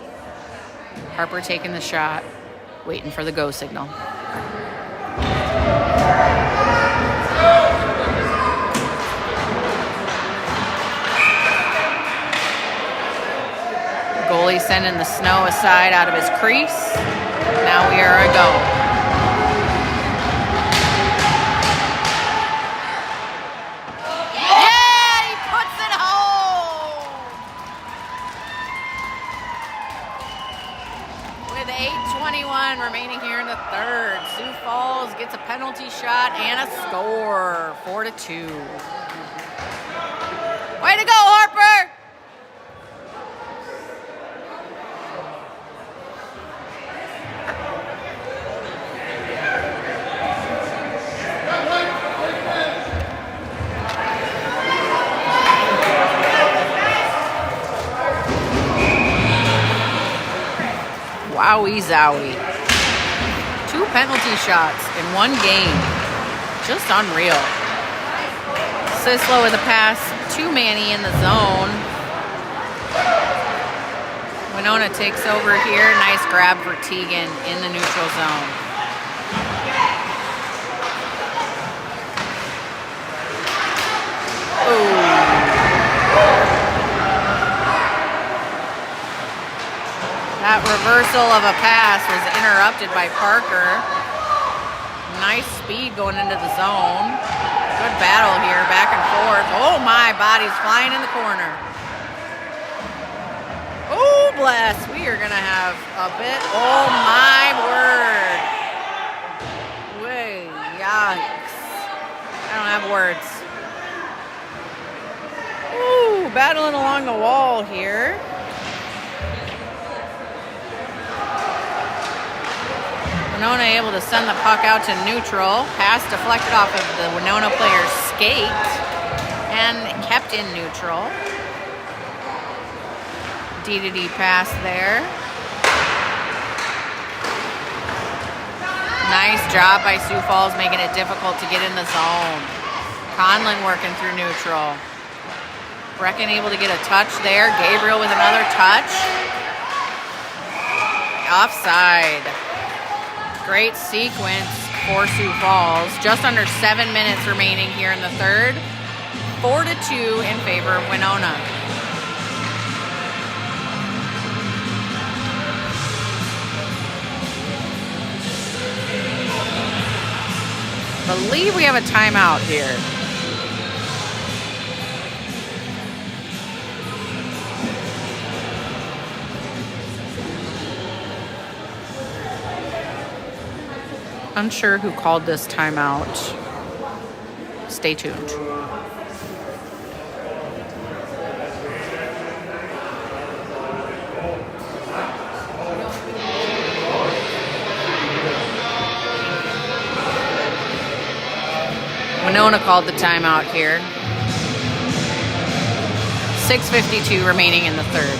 Harper taking the shot, waiting for the go signal. Goalie sending the snow aside out of his crease. Now we are a go. Remaining here in the third. Sioux Falls gets a penalty shot and a score. 4-2. Way to go, Harper! Wowie zowie. 2 penalty shots in one game. Just unreal. Sislo with a pass to Manny in the zone. Winona takes over here. Nice grab for Teigen in the neutral zone. Ooh. That reversal of a pass was interrupted by Parker. Nice speed going into the zone. Good battle here, back and forth. Oh my, body's flying in the corner. Oh, bless. We are going to have a bit. Oh my word. Way, yikes. I don't have words. Ooh, battling along the wall here. Winona able to send the puck out to neutral. Pass deflected off of the Winona player's skate and kept in neutral. D-to-D pass there. Nice job by Sioux Falls making it difficult to get in the zone. Conlan working through neutral. Brecken able to get a touch there. Gabriel with another touch. Offside. Great sequence for Sioux Falls. Just under 7 minutes remaining here in the third. 4-2 in favor of Winona. Believe we have a timeout here. Unsure who called this timeout. Stay tuned. Winona called the timeout here. 6:52 remaining in the third.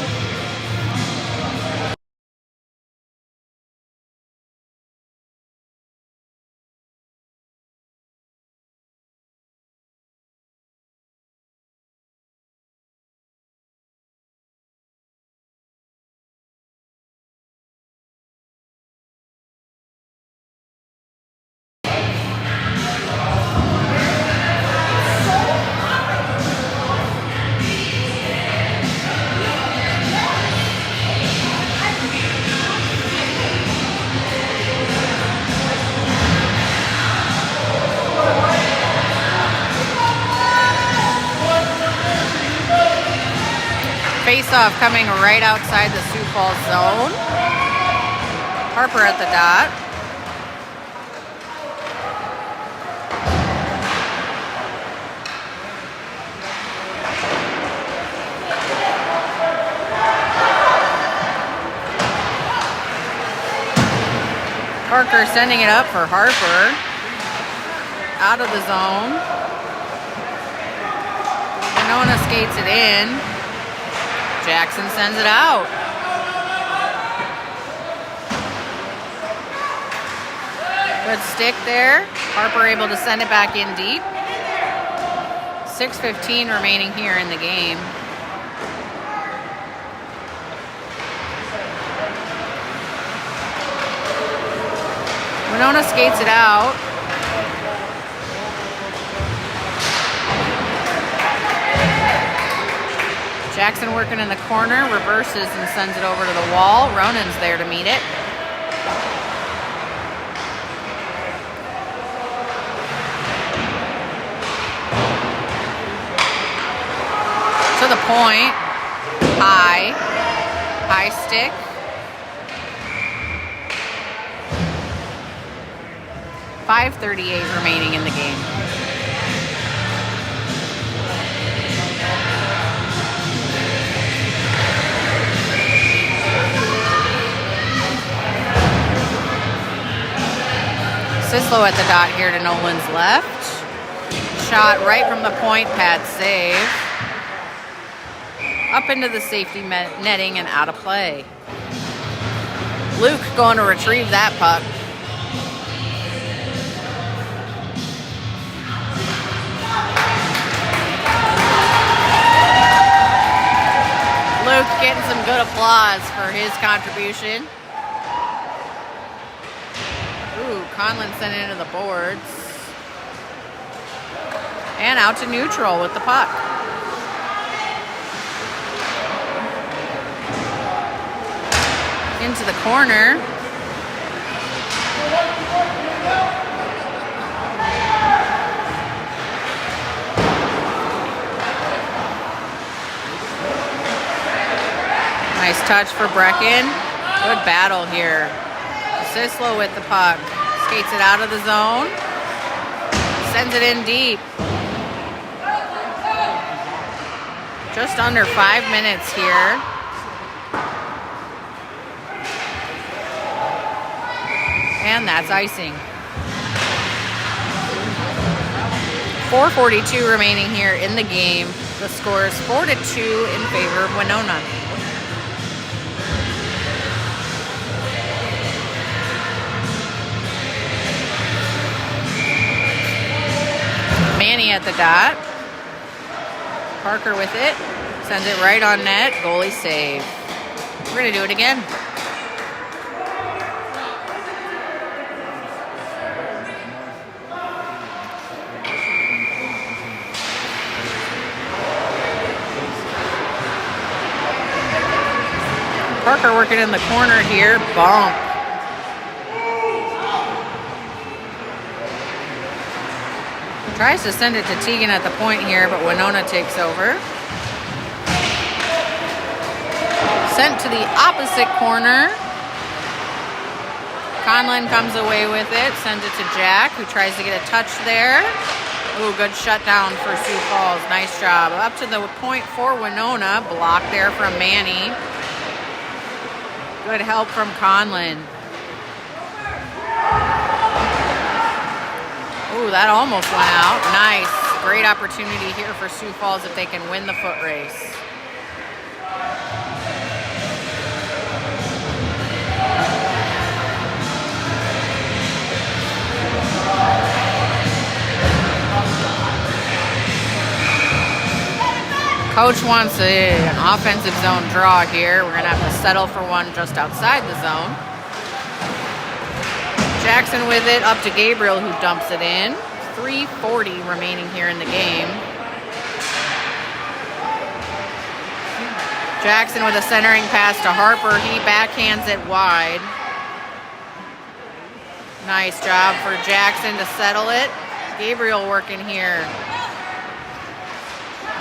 Face-off coming right outside the Sioux Falls zone. Harper at the dot. Parker sending it up for Harper. Out of the zone. Winona skates it in. Jackson sends it out. Good stick there. Harper able to send it back in deep. 6:15 remaining here in the game. Winona skates it out. Jackson working in the corner, reverses and sends it over to the wall. Ronan's there to meet it. To the point. High stick. .538 remaining in the game. Sislo at the dot here to Nolan's left. Shot right from the point, pad save. Up into the safety netting and out of play. Luke going to retrieve that puck. Luke getting some good applause for his contribution. Ooh, Conlan sent it into the boards. And out to neutral with the puck. Into the corner. Nice touch for Brecken. Good battle here. Sislo with the puck. Skates it out of the zone. Sends it in deep. Just under 5 minutes here. And that's icing. 4:42 remaining here in the game. The score is 4-2 in favor of Winona. Manny at the dot. Parker with it. Sends it right on net. Goalie save. We're going to do it again. Parker working in the corner here. Bump. Tries to send it to Teigen at the point here, but Winona takes over. Sent to the opposite corner. Conlan comes away with it, sends it to Jack, who tries to get a touch there. Ooh, good shutdown for Sioux Falls. Nice job. Up to the point for Winona. Block there from Manny. Good help from Conlan. Ooh, that almost went out. Nice. Great opportunity here for Sioux Falls if they can win the foot race. Coach wants an offensive zone draw here. We're going to have to settle for one just outside the zone. Jackson with it, up to Gabriel, who dumps it in. 3:40 remaining here in the game. Jackson with a centering pass to Harper. He backhands it wide. Nice job for Jackson to settle it. Gabriel working here.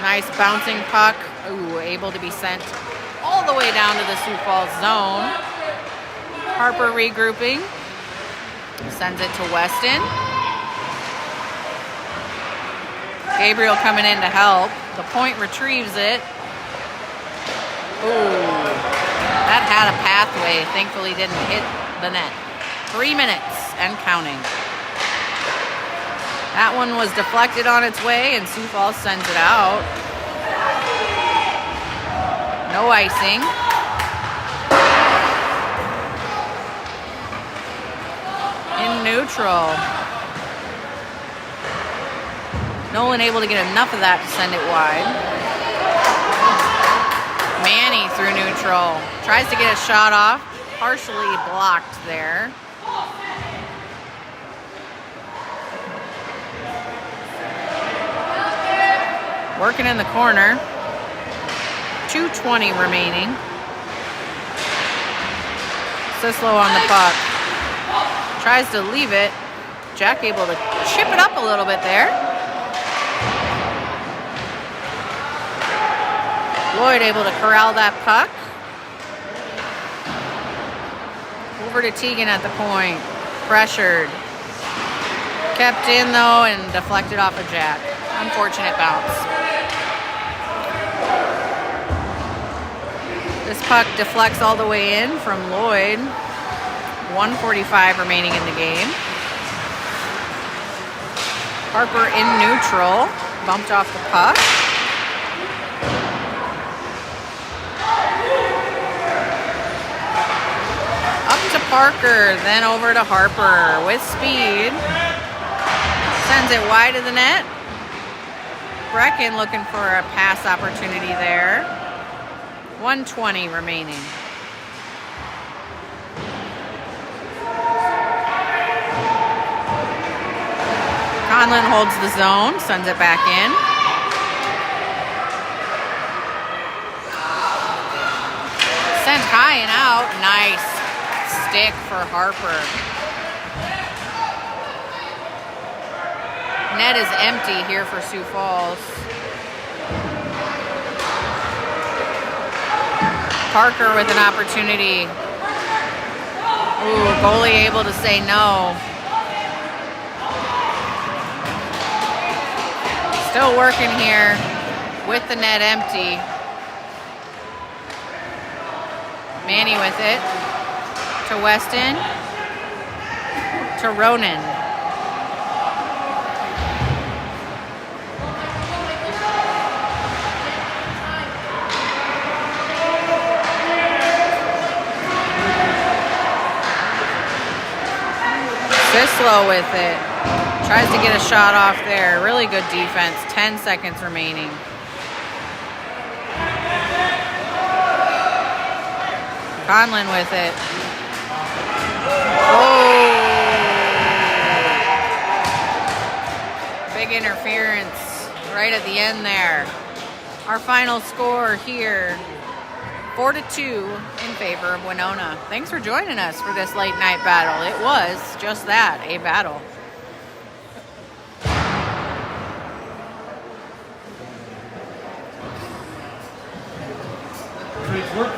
Nice bouncing puck. Ooh, able to be sent all the way down to the Sioux Falls zone. Harper regrouping. Sends it to Westin. Gabriel coming in to help. The point retrieves it. Ooh, that had a pathway. Thankfully didn't hit the net. 3 minutes and counting. That one was deflected on its way, and Sioux Falls sends it out. No icing. In neutral. Nolan able to get enough of that to send it wide. Manny through neutral. Tries to get a shot off. Partially blocked there. Working in the corner. 2:20 remaining. Sislo on the puck. Tries to leave it. Jack able to chip it up a little bit there. Lloyd able to corral that puck. Over to Teigen at the point. Pressured. Kept in though and deflected off of Jack. Unfortunate bounce. This puck deflects all the way in from Lloyd. 1:45 remaining in the game. Harper in neutral. Bumped off the puck. Up to Parker, then over to Harper with speed. Sends it wide of the net. Brecken looking for a pass opportunity there. 1:20 remaining. Conlan holds the zone, sends it back in. Sent high and out. Nice stick for Harper. Net is empty here for Sioux Falls. Parker with an opportunity. Ooh, goalie able to say no. Still working here with the net empty. Manny with it. To Westin. To Ronan. Sislo with it. Tries to get a shot off there. Really good defense. 10 seconds remaining. Conlan with it. Oh! Big interference right at the end there. Our final score here, 4-2 in favor of Winona. Thanks for joining us for this late night battle. It was just that, a battle. Great work.